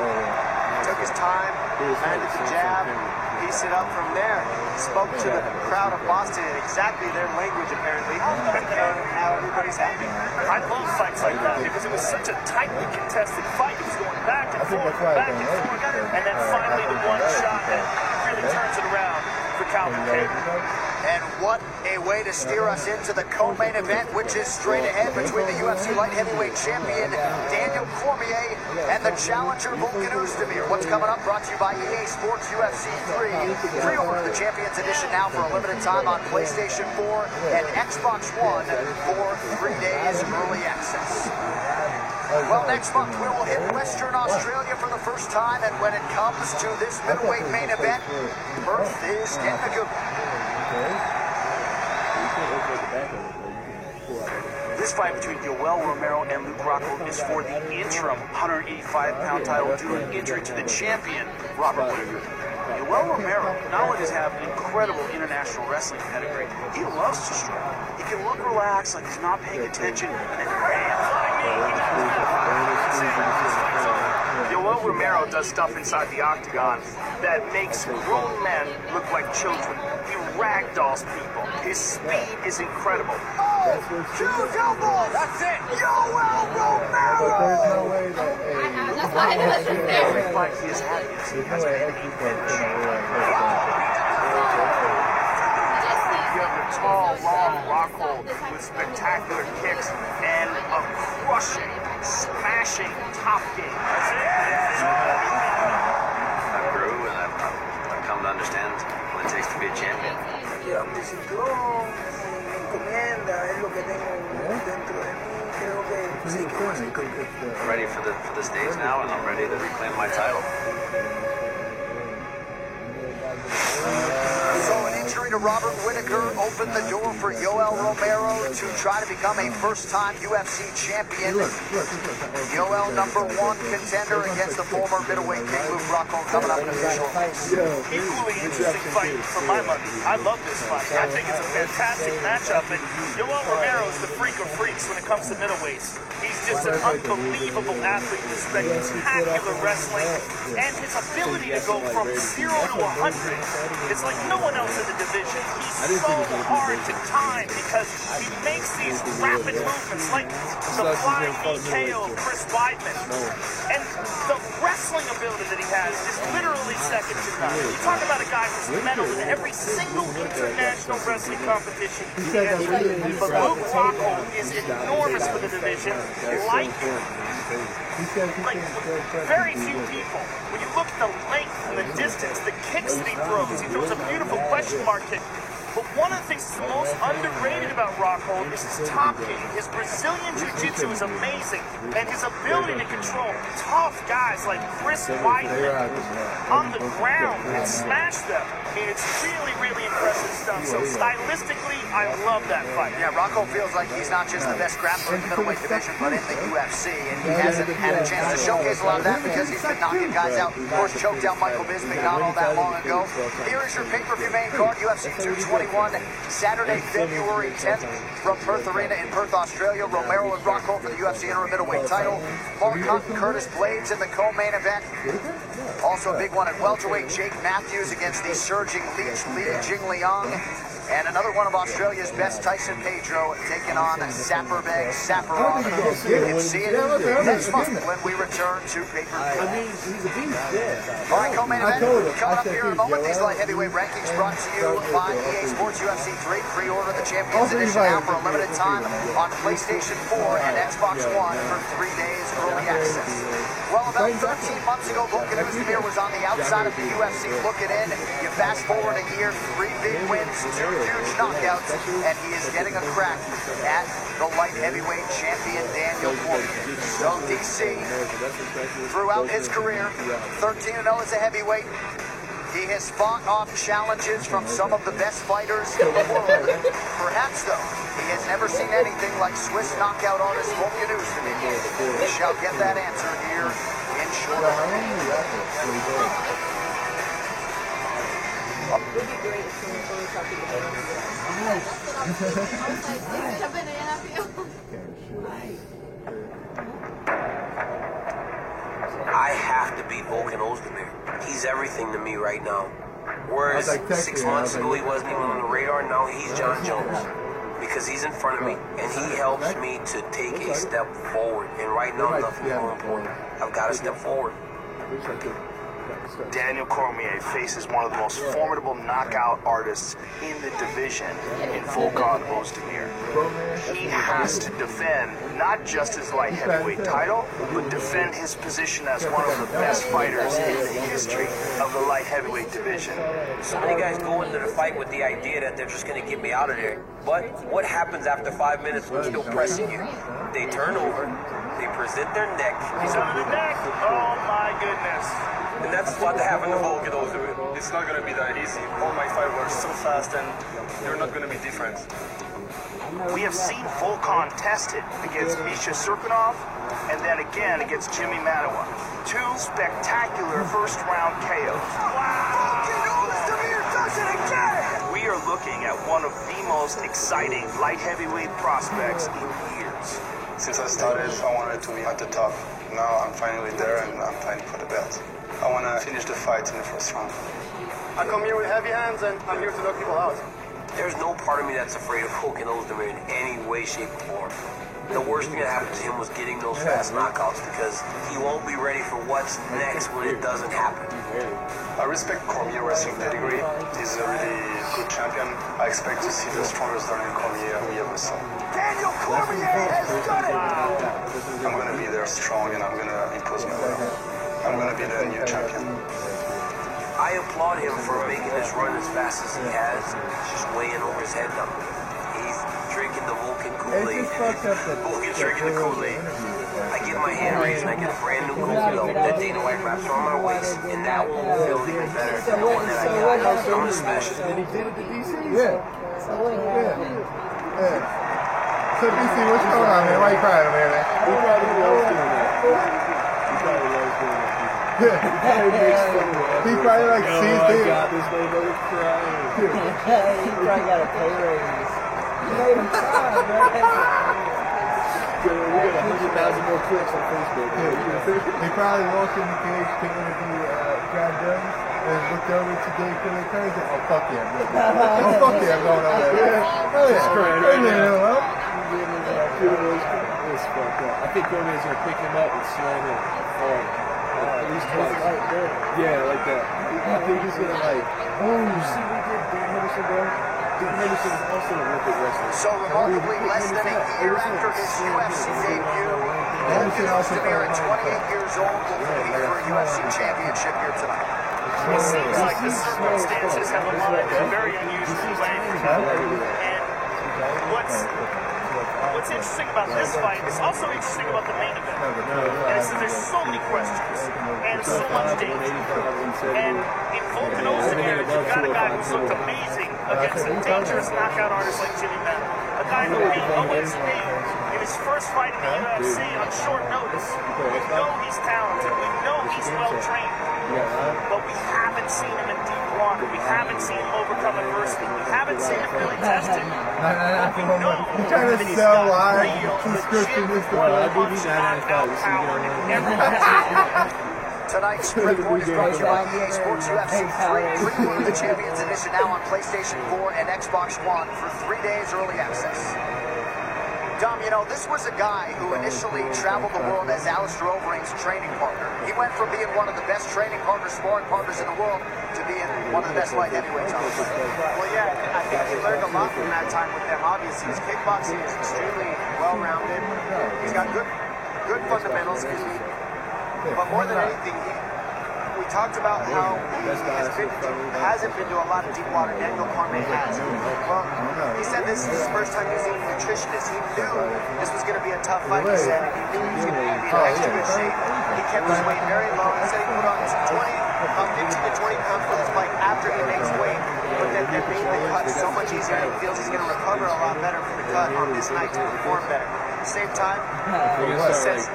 Took his time, landed the jab, pieced it up from there. Spoke to the crowd of Boston in exactly their language, apparently. And now everybody's happy. I love fights like that because it was such a tightly contested fight. It was going back and forth, and then finally the one shot that really turns it around for Calvin Kattar. And what a way to steer us into the co-main event, which is straight ahead between the UFC light heavyweight champion Daniel Cormier and the challenger Volkan Oezdemir. What's coming up? Brought to you by EA Sports UFC 3. Pre-order the Champions Edition now for a limited time on PlayStation 4 and Xbox One for 3 days early access. Well, next month we will hit Western Australia for the first time, and when it comes to this middleweight main event, Perth is in the coop. This fight between Yoel Romero and Luke Rockhold is for the interim 185-pound title due to an injury to the champion, Robert Whittaker. Yoel Romero not only does he have an incredible international wrestling pedigree, he loves to strike. He can look relaxed, like he's not paying attention, and then Yoel Romero does stuff inside the octagon that makes grown men look like children. He ragdolls people. His speed is incredible. Huge elbow! That's it! Yoel Romero! There's no way that Every fight he has had, he has been a finish. You have the tall, long Rockhold with spectacular kicks and a crushing, smashing top game. That's it. I grew and I've come to understand what it takes to be a champion. Lleva mi cinturón, mi encomienda, es lo que tengo dentro de mí. Creo que sí, que voy a ser campeón. I'm ready for the stage now, and I'm ready to reclaim my title. So an injury to Robert Whittaker opened the door for Yoel Romero to try to become a first-time UFC champion. Yoel, #1 contender against the former middleweight king Luke Rockhold, coming up in official. Equally interesting fight for my money. I love this fight. I think it's a fantastic matchup, and Yoel Romero is the freak of freaks when it comes to middleweights. He's just an unbelievable athlete with spectacular wrestling, and his ability to go from 0 to 100 is like no one else in the division. He's so hard to time because he makes these rapid movements like the flying BKO of Chris Weidman. And the wrestling ability that he has is literally second to none. You talk about a guy who's medaled in every single international wrestling competition he has been. But Luke Rockhold is enormous for the division. Like very few people. When you look at the length and the distance, the kicks that he throws a beautiful question mark kick. But one of the things that's the most underrated about Rockhold is his top game. His Brazilian Jiu-Jitsu is amazing, and his ability to control tough guys like Chris Weidman on the ground and smash them. I mean, it's really, really impressive stuff. So stylistically, I love that fight. Yeah, Rockhold feels like he's not just the best grappler in the middleweight division, but in the UFC, and he hasn't had a chance to showcase a lot of that because he's been knocking guys out. Of course, choked out Michael Bisping not all that long ago. Here is your pay-per-view main card, UFC 221, Saturday, February 10th from Perth Arena in Perth, Australia. Romero and Rockhold for the UFC interim middleweight title. Mark Hunt and Curtis Blades in the co-main event. Also a big one at welterweight, Jake Matthews against the surging Li Jingliang. And another one of Australia's best, Tyson Pedro, taking on Saparbeg Saparov. You can see it next month when we return to pay-per-view. I mean, he's a beast, yeah. All right, co-main event coming up here in a moment. These light heavyweight rankings brought to you by EA Sports UFC 3. Pre-order the Champions Edition now for a limited time on PlayStation 4 and Xbox One for 3 days early access. Well, about 13 months ago, Volkan Oezdemir was on the outside of the UFC looking in. You fast forward a year, 3 big wins, 2 huge knockouts, and he is getting a crack at the light heavyweight champion Daniel Cormier. So DC, throughout his career, 13-0 as a heavyweight. He has fought off challenges from some of the best fighters in the world. Perhaps, though, he has never seen anything like Swiss knockout artist Volkan Oezdemir. We shall get that answer here in short order. I have to beat Volkan Ozdemir. He's everything to me right now. Whereas 6 months ago he wasn't even on the radar, now he's John Jones. Because he's in front of me, and he helps me to take a step forward. And right now, nothing's more important. I've got to step forward. Daniel Cormier faces one of the most formidable knockout artists in the division in Volkan Ozdemir. He has to defend not just his light heavyweight title, but defend his position as one of the best fighters in the history of the light heavyweight division. So many guys go into the fight with the idea that they're just going to get me out of there. But what happens after 5 minutes when still pressing you? They turn over, they present their neck. He's on the neck. Oh my goodness. And that's what happened to Volkan Ozdemir. It's not going to be that easy. All my fights were so fast and they're not going to be different. We have seen Volkan tested against Misha Cirkunov and then again against Jimmy Manuwa. 2 spectacular first-round KOs. Wow! Ozdemir does it again! We are looking at one of the most exciting light heavyweight prospects in years. Since I started, I wanted to be at the top. Now I'm finally there and I'm fighting for the belt. I want to finish the fight in the first round. I come here with heavy hands and I'm here to knock people out. There's no part of me that's afraid of Volkan Ozdemir in any way, shape, or form. The worst thing that happened to him was getting those fast knockouts because he won't be ready for what's next when it doesn't happen. I respect Cormier wrestling pedigree. He's a really good champion. I expect to see the strongest Daniel Cormier we ever saw. Daniel Cormier has done it! I'm going to be there strong and I'm going to impose my will. I'm going to be the new champion. I applaud him for making this run as fast as he has, just weighing over his head now. He's drinking the Volkan Kool-Aid. Volkan's drinking the Kool-Aid. I get my hand raised and I get a brand new Coke belt that Dana White wraps around my waist, and that one will feel even better than the one that I got. I'm gonna smash it. And he did it to DC? Yeah. So DC, what's going on, man? Why you crying, man? He probably loves doing that. He probably loves doing that. He probably like sees this motherfucker crying. He probably got a pay raise. You made him cry, man. We got 100,000 more clicks on Facebook. He probably walked in the cage, thinking to be Brad Jones, and looked over to Dave Curry and said, "Oh fuck yeah, oh fuck yeah, I'm going over there." Oh yeah, crying right now. It's fucked up. I think Cormier's gonna pick him up and slam him hard. At least twice. Yeah, like that. I think he's gonna like, oh, you see what he did Dan Henderson there? Dan Henderson is also an Olympic wrestler. So remarkably, less than a year after his UFC debut, Volkan Ozdemir at 28 years old will compete for a UFC championship here tonight. It seems like the circumstances have aligned in a very unusual way for him. And what's interesting about this fight is also interesting about the main event. And it's that there's so many questions and so much danger. And in Volkan Ozdemir, you've got a guy who's looked amazing against a dangerous knockout artist like Jimmy Manuwa. A guy who beat Owen Spade in his first fight in the UFC on short notice. We know he's talented. We know he's well trained. But we haven't seen him in deep water. We haven't seen him overcome adversity. We haven't seen him really tested. But we know trying to sell live subscription list of Tonight's Sprint Point is brought to you by EA Sports UFC 3. Preview the Champions Edition now on PlayStation 4 and Xbox One for 3 days early access. Dom, you know, this was a guy who initially traveled the world as Alistair Overeem's training partner. He went from being one of the best training partners, sparring partners in the world, to being one of the best light heavyweights on the planet. Well, yeah, I think he learned a lot from that time with them. Obviously, his kickboxing is extremely well-rounded. He's got good fundamentals, but more than anything, we talked about how he hasn't been to a lot of deep water. Daniel Cormier has. Well, he said this is his first time using a nutritionist. He knew this was going to be a tough fight, he said, and he knew he was going to be in extra good shape. He kept his weight very low. He said he put on 15 to 20 pounds for this fight after he makes weight, but then they're making the cut so much easier. He feels he's going to recover a lot better from the cut on this night to perform better. At the same time, he says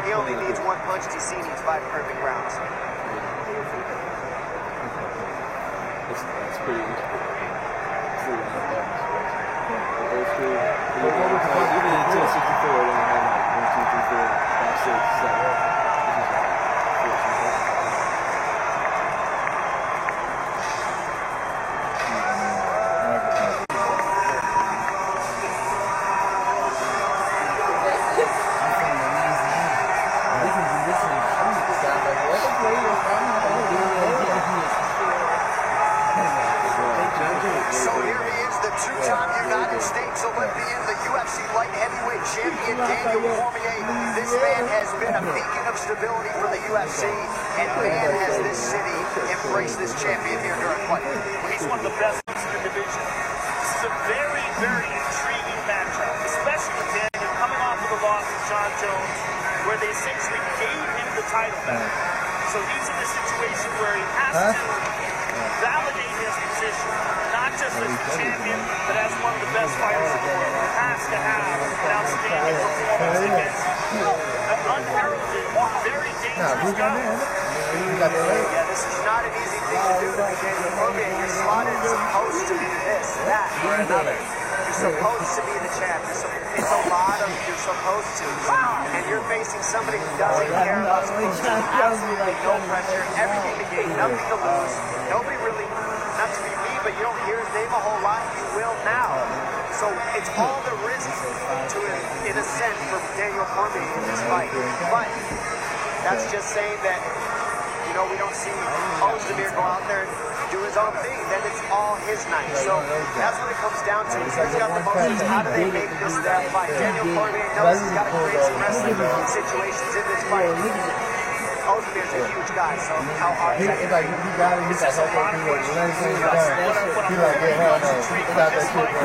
he only needs one punch. DC needs 5 perfect rounds. That's pretty interesting. Even until 64, they only had like 1, 2, 3 States Olympian, the UFC light heavyweight champion, Daniel Cormier. This man has been a beacon of stability for the UFC, and man, has this city embraced this champion here during fight. He's one of the best in the division. This is a very, very intriguing matchup, especially with Daniel coming off of the loss to Jon Jones, where they essentially gave him the title back. So he's in a situation where he has to validate his position, not just as the champion, but as one of the best fighters in the world. He has to have an outstanding performance against an unheralded, very dangerous guy. Yeah, this is not an easy thing to do to be Daniel Cormier. You're slotted supposed to be this, that, or another. You're supposed to be the champ. It's a lot of you're supposed to. And you're facing somebody who doesn't care about supposed to. Absolutely no pressure, everything to gain, nothing to lose. Nobody really, not to be me, but you don't hear his name a whole lot. You will now. So it's all the risk to it, in a sense, for Daniel Cormier in this fight. But that's just saying that, you know, we don't see Ozdemir go out there and do his own thing. Then it's all his night. So that's what it comes down to. He's got the motions. How do they make this that fight? Daniel Cormier knows he's got to create some wrestling situations in this fight. Ozdemir's a huge guy, so how hard is that? It's just a lot of questions. He's like, yeah, hell no. It's not that shit, bro.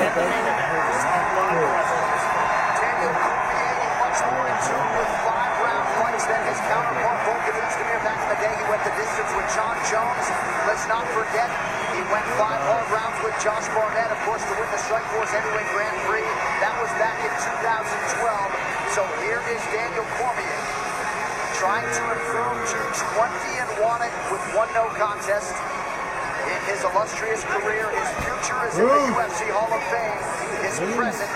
Daniel Cormier, much more in tune with 5-round fights than his counterpart Volkan Ozdemir. Back in the day, he went the distance with Jon Jones. Let's not forget, he went 5 hard rounds with Josh Barnett, of course, to win the Strikeforce Heavyweight Grand Prix. That was back in 2012. So here is Daniel Cormier, trying to improve to 20-1 with 1 no contest in his illustrious career. His future is in the UFC Hall of Fame. His present,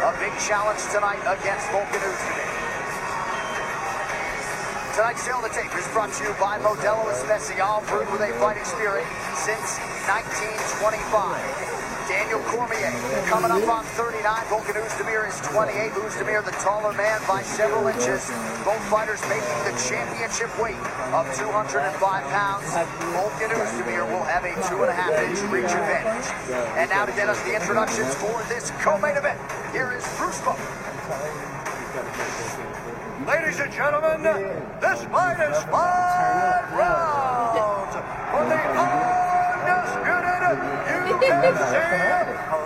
a big challenge tonight against Volkan Ozdemir. Tonight's Tale of the Tape is brought to you by Modelo Especial, brewed with a fighting spirit since 1925. Daniel Cormier coming up on 39. Volkan Ozdemir is 28. Ozdemir, the taller man by several inches. Both fighters making the championship weight of 205 pounds. Volkan Ozdemir will have a 2.5-inch reach advantage. And now to get us the introductions for this co-main event, here is Bruce Buffer. Ladies and gentlemen, this fight is 5 rounds for the undisputed UFC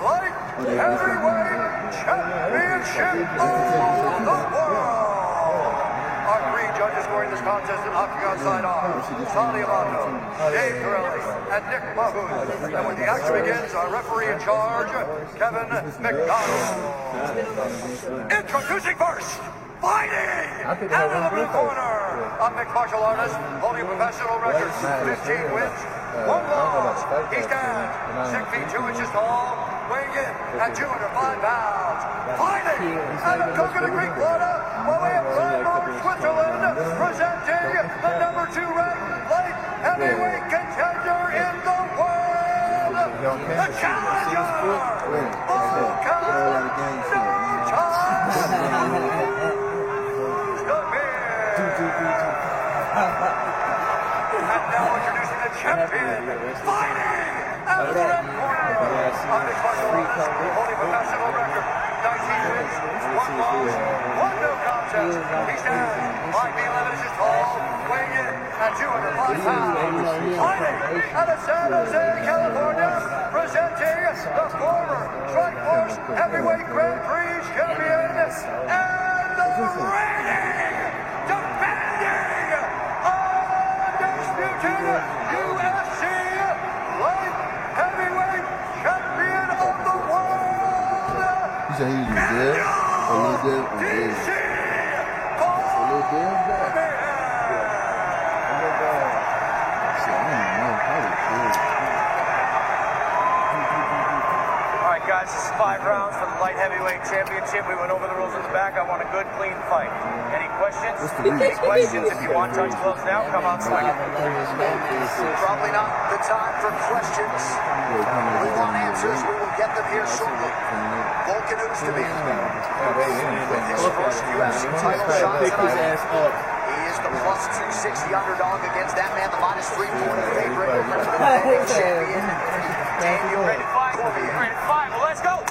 Light Heavyweight Championship of the world. Our 3 judges scoring this contest in octagon side are Tony Amato, Dave Torelli, and Nick Mahmoud. And when the action begins, our referee in charge, Kevin McDonald. Introducing first, fighting out of the blue corner, a mixed martial artist holding a professional record, 15 wins, 1 loss. He stands 6 feet 2 inches tall, weighing in at 205 pounds. Fighting out of Coconut Creek, Florida, by way of Freiburg, Switzerland, presenting the number 2 ranked light heavyweight contender in the world, the challenger, Volkan Ozdemir. And now introducing the champion, fighting out of the red corner, on the holding professional record, 19 wins, 1 loss, 1 no contest. He stands 5 feet 11 inches tall, weighing in at 205 pounds. Fighting out of San Jose, California, presenting the former Strikeforce Heavyweight Grand Prix champion and the reigning, defending, undisputed UFC light heavyweight champion of the world. You said he was dead? A little dead? A little dead? All right, guys, this is 5 rounds for the light heavyweight championship. We went over the rules in the back. I want a good, clean fight. Any questions? Any questions? If you want touch gloves now, come outside. Probably not the time for questions. We want answers. We will get them here shortly. Volkan Ozdemir with his first UFC title shot tonight. He is the plus 260 underdog against that man, the minus 340 favorite, the defending champion, Daniel Cormier. Ready to fight? Well, let's go.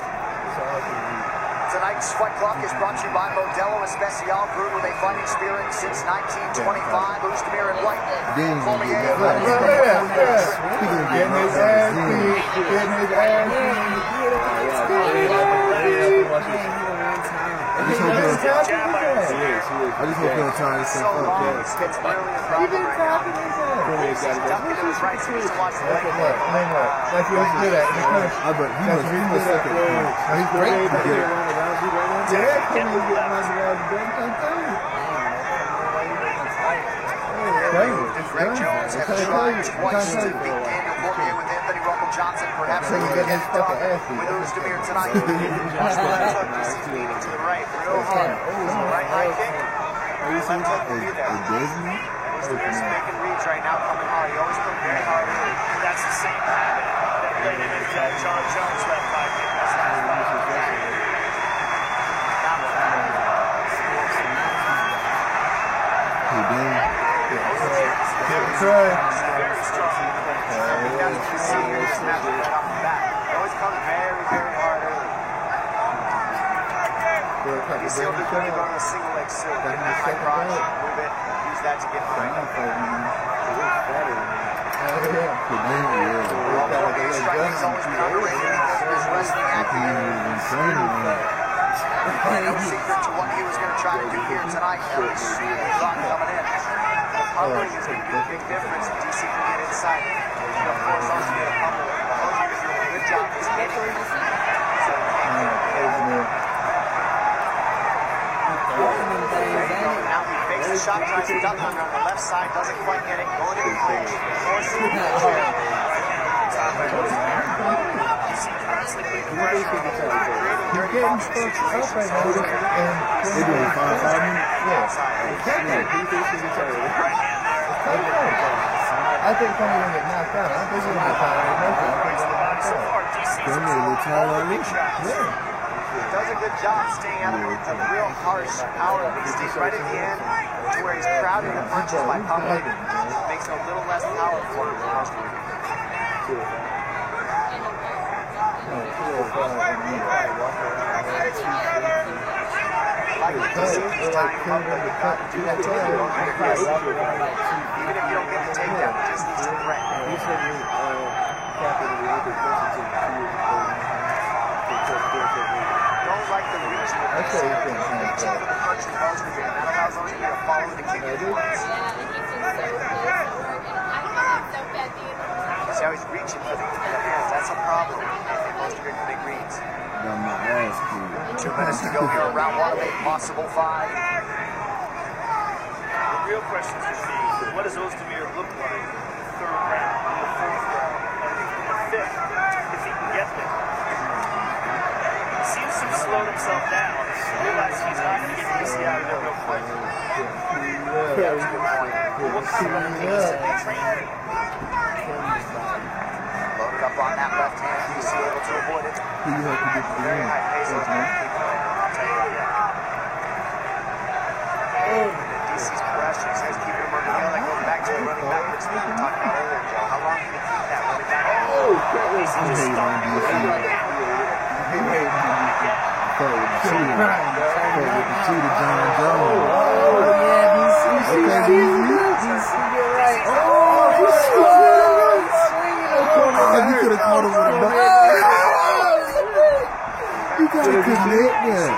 Tonight's Fight Clock is brought to you by Modelo Especial, brewed with a fighting spirit since 1925. Ozdemir in white. Cormier in red. Getting his ass beat. Getting his ass beat. I just hope he'll tap his ass. I just hope he'll try to step up. He been tapping his ass. That's what he's good at. I bet he was second. He's great. Yeah, Cormier's getting around Greg Jones has tried twice to beat Daniel Cormier with Anthony Rumble Johnson. Perhaps he can get his done with Ozdemir tonight. Watch the left hook. DC's leaning to the right real hard. Right high kick. Left hook will be there. Ozdemir's making reads right now, coming hard. He always comes very hard. That's the same habit that led him into that John Jones left high kick. That's last fight. Very strong. That's what you see here. Snap right off the bat. It always comes very, very hard early. You see him go to a single leg suit. Get that high crotch, move it, use that to get behind. Striking's always been underrated. His wrestling acumen. No secret to what he was going to try to do here tonight. Ellie Rock coming in. Pummering is going to be a big difference if DC can get inside. And of course, also get a pummel. Ozdemir's doing a good job. He's hitting it. So now he fakes the shot, tries to duck under on the left side, doesn't quite get it. Going to the clinch. Forcing the chair. DC constantly putting pressure on the ground, creating dirty boxing situations. They're doing 5 minutes? I think Cormier will get knocked out. I think he'll get tired. He does a good job staying out of a real harsh power of these deep right at the end to where he's crowding the punches by pummeling. Makes it a little less power for him. Like DC, he's tying him up, but you've got to do that to him. Even if you don't get the takedown, he just needs to threaten. Don't like the reach with this. Reaching for the punch from Ozdemir. That allows Ozdemir to follow the kick at once. See how he's reaching for the hands. That's a problem. Ozdemir can make reads. 2 minutes to go here in round 1 of a possible 5. The real question is going to be, what does Ozdemir look like in the 3rd round, in the 4th round, and in the 5th, if he can get there? He seems to have slowed himself down. Realize he's not going to get DC out of there real quick. Yeah, that's a good point. What kind of pace have they trained? Loaded up on that left hand. DC able to avoid it. Very high pace. DC's pressure says keeping him under the that goes back to the running backwards thing we talked about earlier, Joe. How long can he keep that running back? DC just stopped him. You could have caught him with a butt. You got to connect that.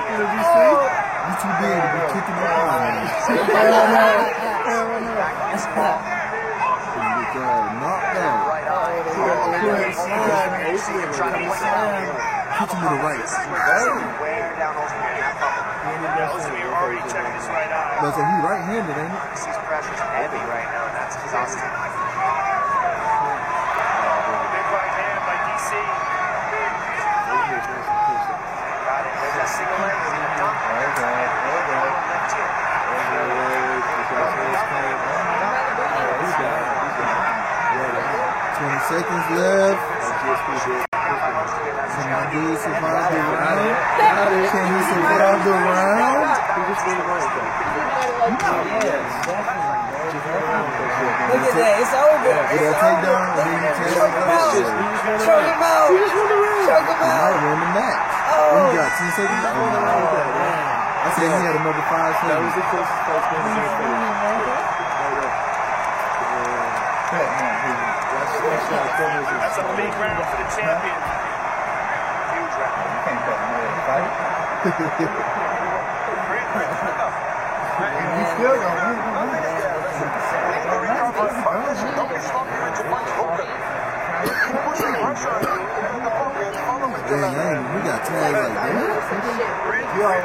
You too big to be kicking the ball. Knocked out. Hit him with a right. Wear down Ozdemir. Ozdemir already checking his right eye. But he right-handed, ain't it? DC's pressure's heavy right now, and that's exhausting. Big right hand by DC. Got it. There's that single leg. He's going to dump. Left here. 20 seconds left. Can my dude survive the round? Can he survive the round? Look at that, it's over. It'll take down and then you take Choke him out. Choke him out. Choke him out. He might win the match. Oh. got 10 seconds? Oh, no. I said he had another 5 seconds. That was the closest place to the That's a big round for the champion. Huge round. You can't cut another fight. He's still going to win. Damn, we got tags like that. You alright?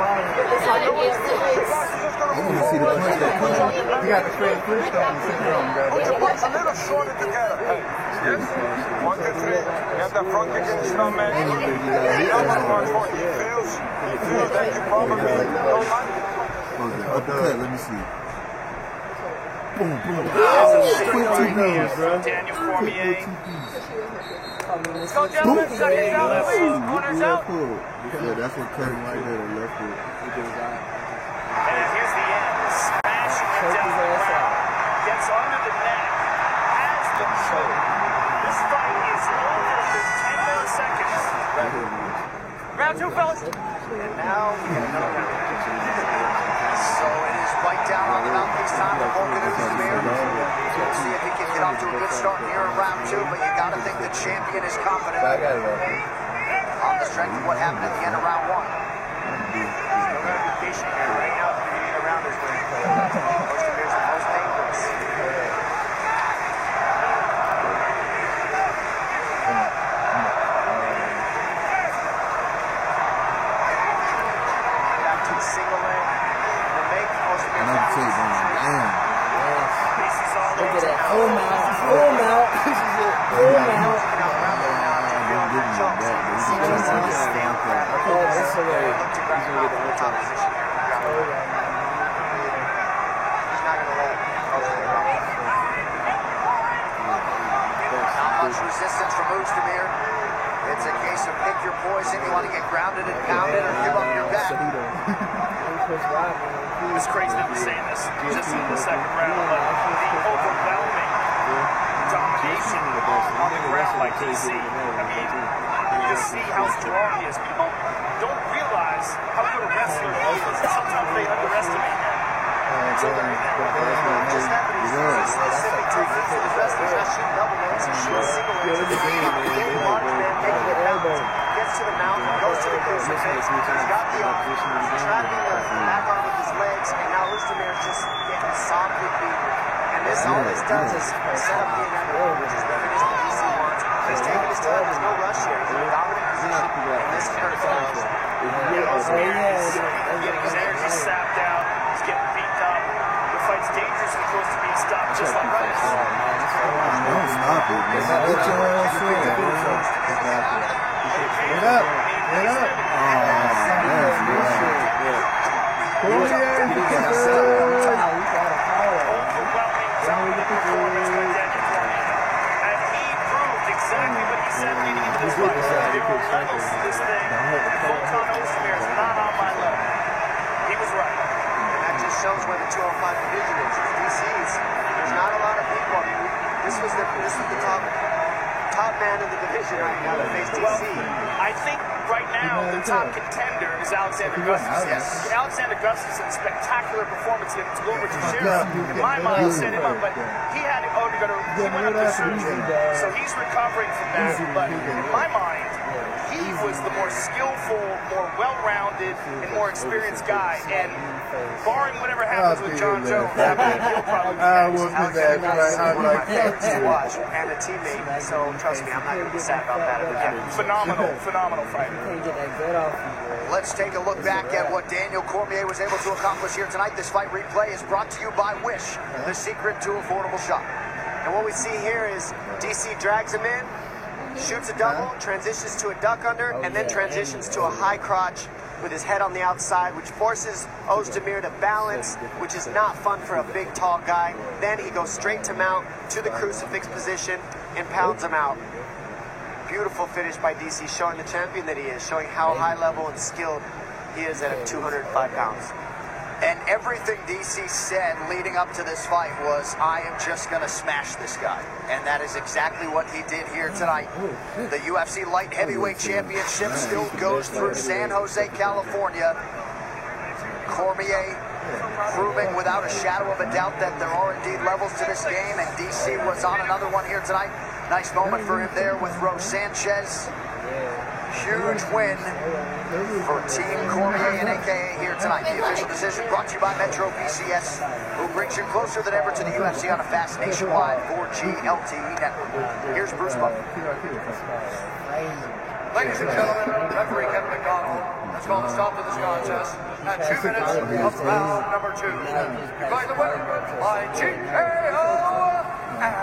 I want to see the punch that comes. You got the Fred Flintstone syndrome, guys. Put your butts a little shorter together. Yes? 1, 2, 3. Get the front kick in the stomach. The other one for he feels that you probably don't like it. Okay, uppercut, let me see. Boom, boom. Daniel Cormier. Let's go, gentlemen. Seconds out, please. Corners out. Yeah, that's what cut him right there, the left foot. And here's the end. Smashing him down the ground. Gets under the neck. Has the choke. This fight is over in 10 more seconds. Round 2, fellas. And now we get another round. So it is right down on the mouthpiece time for Volkan Oezdemir. We'll see if he can get off to a good start here in round 2, but you got to think the champion is confident on the strength of what happened at the end of round 1. Still got to be patient here. Right now, the beginning of the round is when Ozdemir's the most dangerous. Back to the single leg. The make Ozdemir Look at that. Full mount. Full mount. Full mount. Oh, that's hilarious. Not much resistance from Oezdemir. It's a case of pick your poison. You want to get grounded and pounded or give up your back. It's crazy that we're saying this just in the second round, but the overwhelming domination on the ground by DC. I mean, you just see how strong he is. People don't realize how good a wrestler he is, and sometimes they underestimate him. Just happened to specific techniques of the wrestlers, not shooting double legs, he's shooting single legs. Big large man making it bounce, gets to the mount, goes to the crucifix, he's got the arm, he's trying to do the back arm with his legs, and now Oezdemir is just getting softly beaten. And this, all this does is set up the inevitable, which is the finish that DC wants. He's taking his time, there's no rush here, he's in a dominant position, and this hurts him. Oezdemir is getting his energy sapped out, he's getting beaten up. The fight's dangerous and close to being stopped just like this. Don't stop it, man. Get your ass in. Get up. Get up. That's bullshit. Overwhelming dominant performance by Daniel Cormier. And he proved exactly what he said leading into this fight. There are levels to this thing. Volkan Oezdemir is not on my level. He was right. And that just shows where the 205 division is. DC's. There's not a lot of people. I mean, this was the top man in the division right now that faced DC. Well, I think right now the top contender is Alexander Gustafsson. Yes. Alexander Gustafsson's spectacular performance against Glover Teixeira, in my mind, set him up, but he had to he went up for surgery, so he's recovering from that. But in my mind, he was the more skillful, more well-rounded, and more experienced guy. And barring whatever happens with John Jones, he'll probably be to watch and a teammate. So trust me, I'm not going to be sad about that again. Phenomenal fighter. Let's take a look back at what Daniel Cormier was able to accomplish here tonight. This fight replay is brought to you by Wish, the secret to affordable shopping. And what we see here is DC drags him in, shoots a double, transitions to a duck under, and then transitions to a high crotch with his head on the outside, which forces Oezdemir to balance, which is not fun for a big, tall guy. Then he goes straight to mount, to the crucifix position, and pounds him out. Beautiful finish by DC, showing the champion that he is, showing how high level and skilled he is at 205 pounds. And everything DC said leading up to this fight was, I am just going to smash this guy. And that is exactly what he did here tonight. The UFC Light Heavyweight Championship still goes through San Jose, California. Cormier proving without a shadow of a doubt that there are indeed levels to this game, and DC was on another one here tonight. Nice moment for him there with Rose Sanchez. Huge win for Team Cormier and AKA here tonight. The official decision brought to you by Metro PCS, who brings you closer than ever to the UFC on a fast nationwide 4G LTE network. Here's Bruce Buffer. Ladies and gentlemen, referee Kevin McDonald has called a stop to this contest at 2 minutes of round number 2. Declaring the winner by TKO and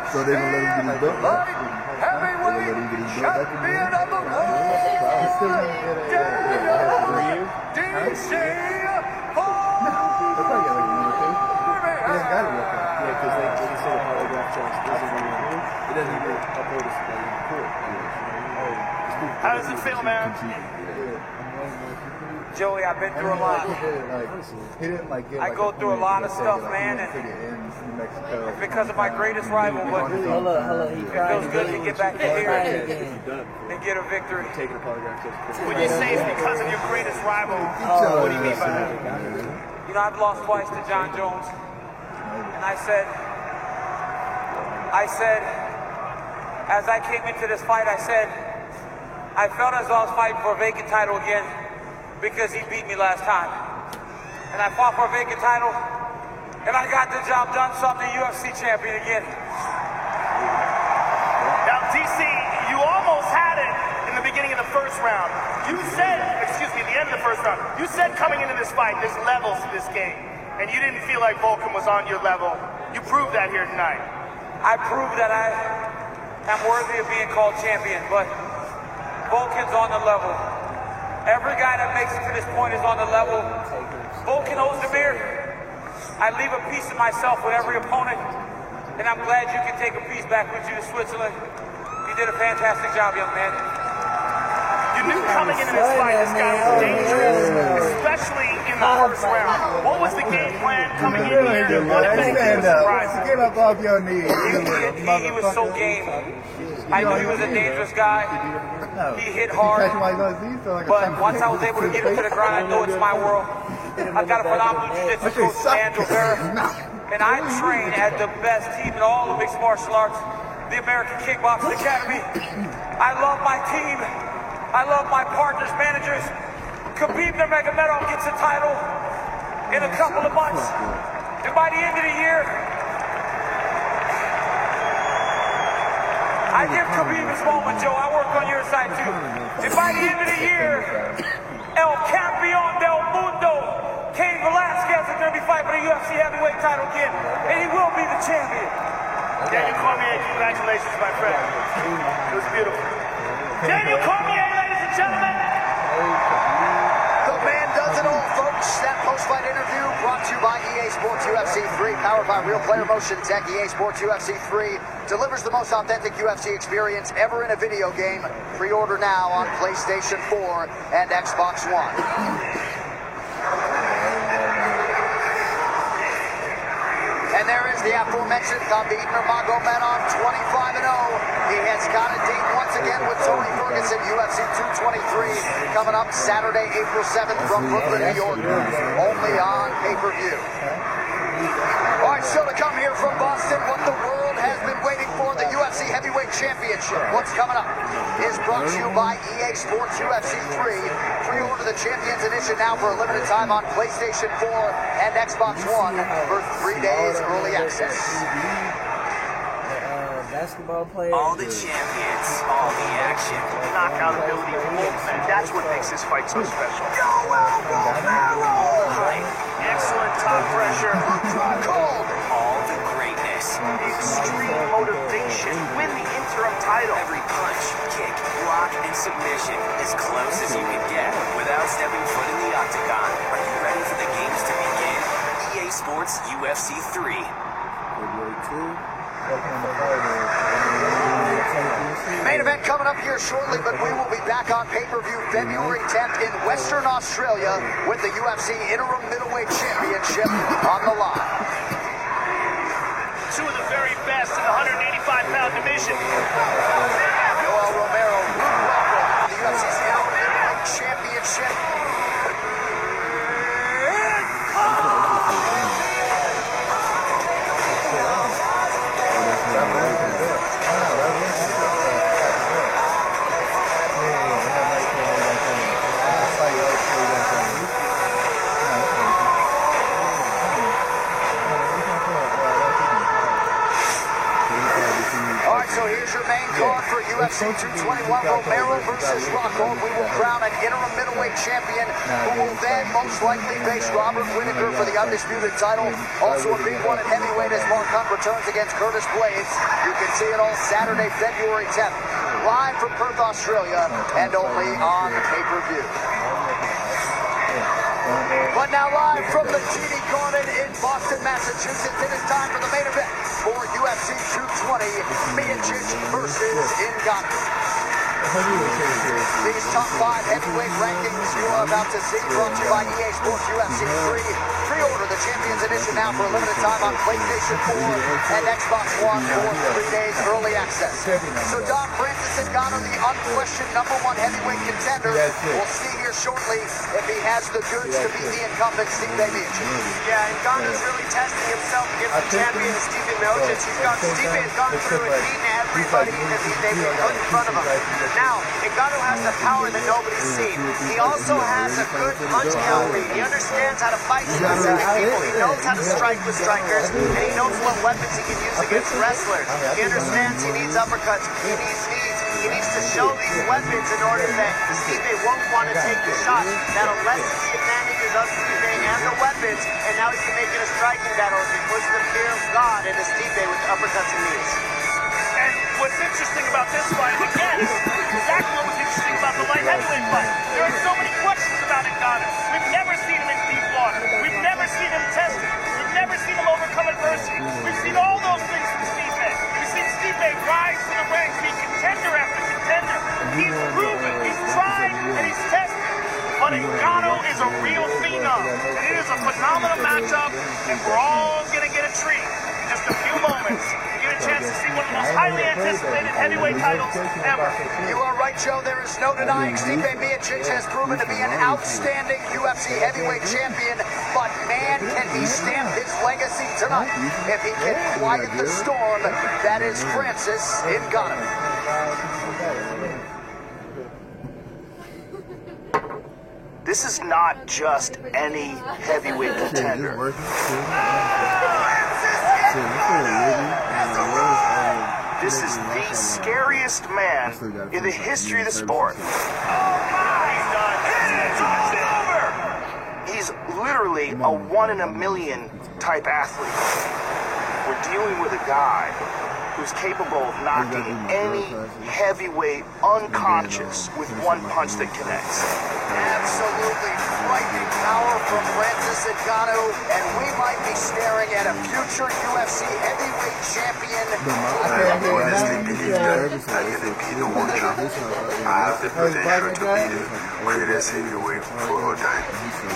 still the undisputed UFC Light Heavyweight Champion of the world, DC Because they say the polygraph test it doesn't even upload us in court. How does it feel, man? Joey, I've been through a lot. I go through a lot of stuff, man, and it's because of my greatest rival, but it feels good to get back in here and get a victory. When you say it's because of your greatest rival, what do you mean by that? You know, I've lost twice to John Jones. And I said, as I came into this fight, I said, I felt as though I was fighting for a vacant title again because he beat me last time. And I fought for a vacant title, and I got the job done, so I'm the UFC champion again. Now, DC, you almost had it in the beginning of the first round. You said, excuse me, the end of the first round, you said coming into this fight, there's levels to this game. And you didn't feel like Volkan was on your level. You proved that here tonight. I proved that I am worthy of being called champion, but Volkan's on the level. Every guy that makes it to this point is on the level. Volkan Ozdemir, I leave a piece of myself with every opponent, and I'm glad you can take a piece back with you to Switzerland. You did a fantastic job, young man. You knew coming into this fight, this guy was dangerous, especially in the first round. What was the game plan coming in here? What if anything was surprising? Get up off your knees. He was so game. I knew he was a dangerous guy. He hit hard. But once I was able to get him to the ground, I know it's my world. I've got a phenomenal jiu-jitsu coach, Andrew Vera. And I train at the best team in all of mixed martial arts, the American Kickboxing Academy. I love my team. I love my partners, managers. Khabib Nurmagomedov gets a title in a couple of months. And by the end of the year, I give Khabib his moment, Joe. I work on your side too. And by the end of the year, El Campeon del Mundo, Cain Velasquez, is going to be fighting for the UFC heavyweight title again. And he will be the champion. Daniel Cormier, congratulations, my friend. It was beautiful. Daniel Cormier, ladies and gentlemen. The man does it all, folks. That post-fight interview brought to you by EA Sports UFC 3, powered by Real Player Motion Tech. EA Sports UFC 3 delivers the most authentic UFC experience ever in a video game. Pre-order now on PlayStation 4 and Xbox One. And there is the aforementioned Khabib Nurmagomedov, 25-0. He has got a date once again with Tony Ferguson, UFC 223, coming up Saturday, April 7th from Brooklyn, New York, only on pay-per-view. All right, still to come here from Boston, what the world has been waiting for, the UFC Heavyweight Championship. What's coming up is brought to you by EA Sports UFC 3. Pre-order the Champions Edition now for a limited time on PlayStation 4 and Xbox One for 3 days early access. Basketball player. All the champions, all the action. Knockout ability of Volkan. That's what makes this fight so special. Excellent top pressure. All the greatness. Extreme motivation. Win the interim title. Every punch, kick, block, and submission as close as you can get without stepping foot in the octagon. Are you ready for the games to begin? EA Sports UFC 3. February 2. Main event coming up here shortly, but we will be back on pay-per-view February 10th in Western Australia with the UFC Interim Middleweight Championship on the line. Two of the very best in the 185-pound division. Yoel Romero, welcome to the UFC's Interim Middleweight Championship. So here's your main card for UFC 221, Romero versus Rockhold. We will crown an interim middleweight champion who will then most likely face Robert Whittaker for the undisputed title. Also a big one at heavyweight as Mark Hunt returns against Curtis Blades. You can see it all Saturday, February 10th, live from Perth, Australia, and only on pay-per-view. But now live from the TD Garden in Boston, Massachusetts, it is time for the main event for UFC 220, Miocic versus Ngannou. These top 5 heavyweight rankings you are about to see brought to you by EA Sports UFC 3. Pre-order the Champions Edition now for a limited time on PlayStation 4 and Xbox One for 3 days early access. So Don Francis Ngannou, the unquestioned #1 heavyweight contender, we'll see here shortly if he has the goods to beat the incumbent Stipe Miocic. Yeah, Ngannou's really testing himself against the champion Stipe Miocic. Stipe has gone through and beaten everybody that they've been put in front of him. Now, Ngannou has the power that nobody's seen. He also has a good punch count read. He understands how to fight specific people. He knows how to strike with strikers, and he knows what weapons he can use against wrestlers. He understands he needs uppercuts. He needs knees. He needs to show these weapons in order that Stipe won't want to take the shot. That'll lessen the advantages of Stipe and the weapons, and now he can make it a striking battle as he puts the fear of God into Stipe with uppercuts and knees. And what's interesting about this fight, again, exactly what was interesting about the light heavyweight fight. There are so many questions about Ngannou. We've never seen him in deep water. We've never seen him tested. We've never seen him overcome adversity. We've seen all those things from Stipe. We've seen Stipe rise to the ranks, be contender after contender. He's proven, he's tried, and he's tested. But Ngannou is a real phenom. It is a phenomenal matchup, and we're all going to get a treat in just a few moments. A chance to see one of the most highly anticipated heavyweight titles ever. You are right, Joe. There is no denying Stipe Miocic has proven to be an outstanding UFC heavyweight champion, but man, can he stamp his legacy tonight if he can quiet the storm that is Francis Ngannou. This is not just any heavyweight contender. This is the scariest man in the history of the sport. He's literally a 1 in a million type athlete. We're dealing with a guy who's capable of knocking any heavyweight unconscious with one punch that connects. Absolutely frightening power from Francis Ngannou, and we might be staring at a future UFC heavyweight champion. I honestly believe that I'm going to be the world champion. I have the potential to be the greatest heavyweight for all time.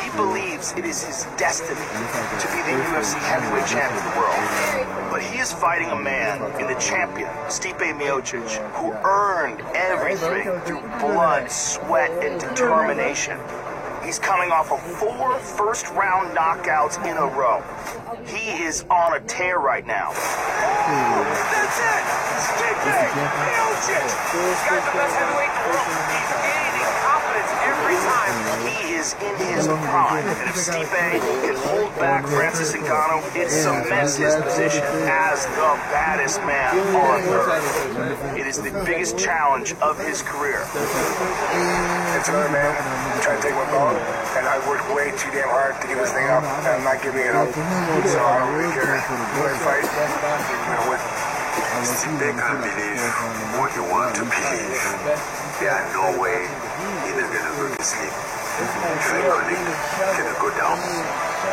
He believes it is his destiny to be the UFC heavyweight champion of the world. But he is fighting a man in the champion, Stipe Miocic, who earned everything through blood, sweat, and determination. He's coming off of 4 first-round knockouts in a row. He is on a tear right now. That's it! Stipe Miocic! This guy's the best heavyweight in the world. He's gaining confidence every time. He is in his prime, and if Stipe can hold back Francis Ngannou, it cements his position as the baddest man on earth. It is the biggest challenge of his career. It's another man trying to take my ball, and I worked way too damn hard to give this thing up, and I'm not giving it up. So I don't really care who I fight. I'm gonna win. Stipe can believe what you want to believe. There are no way he is going to go to sleep. Trey Connick cannot go down.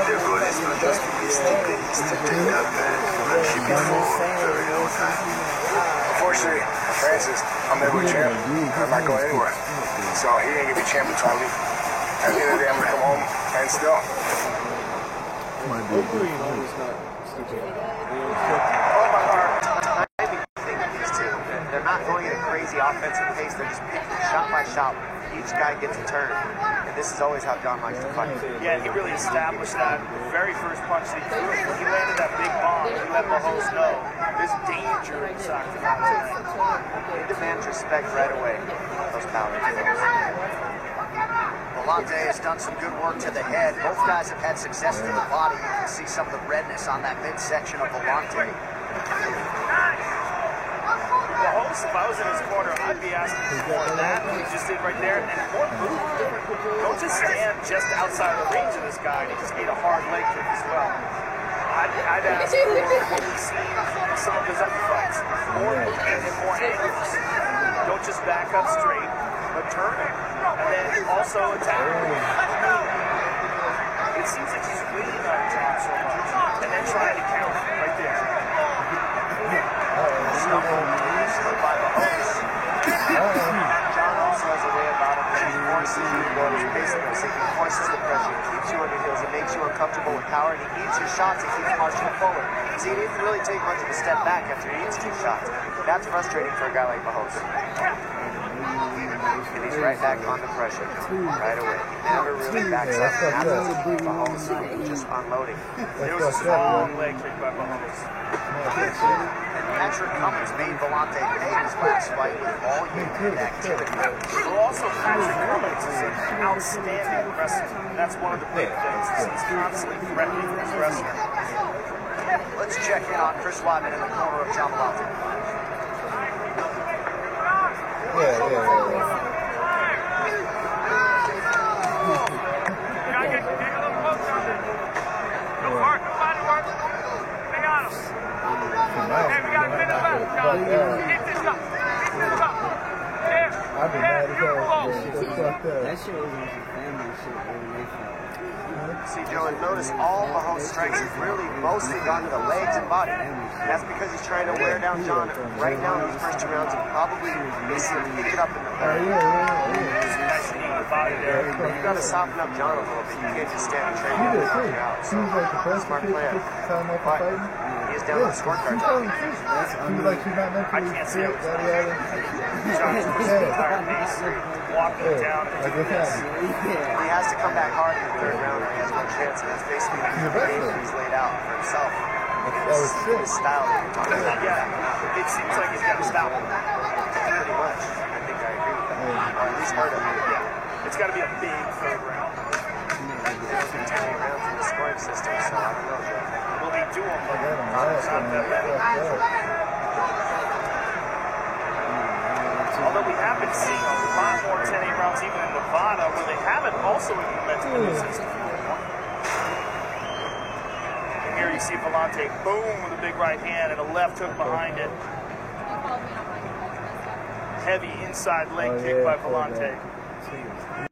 The goal is not just to be Stipe, it's to take that man and keep it for very long. Unfortunately, Francis, I'm never a champ. I'm not going anywhere. So he ain't gonna be champ until I leave. At the end of the day, I'm gonna come home and still. Hopefully, he's not stupid. They're not going at a crazy offensive pace. They're just picking shot by shot. Each guy gets a turn. And this is always how John likes to fight. Yeah, he really established that the very first punch that he threw. When he landed that big bomb, he let Mahos know there's danger in this octagon tonight. He demands respect right away. Those powers. Villante has done some good work to the head. Both guys have had success to the body. You can see some of the redness on that midsection of Villante. Mahos, if I was in his corner, I'd be asking for more of that he just did right there, and more move. Don't just stand just outside the range of this guy, and he just ate a hard leg kick as well. I'd ask for what we've seen in some of his other fights. More movement and more angles. Don't just back up straight, but turn it. And then also attack. It seems like he's waiting on John so much, and then trying to counter right there. By Mahos. John also has a way about him that he forces you to go at his pace. He forces the pressure. He keeps you on your heels. It makes you uncomfortable with power, and he eats your shots and keeps marching forward. See, he didn't really take much of a step back after he eats 2 shots. That's frustrating for a guy like Mahos. And he's right back on the pressure right away. He never really backs up. That's Mahos just unloading. There was a strong leg kick by Mahos. Patrick Cummins made Villante pay his last fight with all unit activity. But also, Patrick Cummins is an outstanding wrestler. That's one of the big things. He's constantly threatening his wrestler. Let's check in on Chris Weidman in the corner of John Villante. I've been mad as hell. That shit was like a family shit when they fought. See, Joe, and notice all Mahos strikes have really mostly gone to the legs and body. And that's because he's trying to wear down John. Right now, in these first 2 rounds, he probably may see him pick it up in the third. You've got to soften up John a little bit. You can't just stand and train him and knock you out. So, smart plan. But he is down on the scorecard. She was like, she's not meant to be sick, John's entire pace, walking down and doing this. He has to come back hard in the 3rd round or he has no chance. And that's basically the game that he's laid out for himself. His style that you're talking about. Yeah, it seems like he's got to stop him. Pretty much. I think I agree with that. Or at least hurt him. Yeah. It's got to be a big 3rd round. There's been 10 rounds in the scoring system, so I don't know, Joe. Will they do them? Not that many. Although we have been seeing a lot more 10-8 rounds even in Nevada, where they haven't also implemented the new system. And here you see Villante, boom, with a big right hand and a left hook behind it. Heavy inside leg kick by Villante.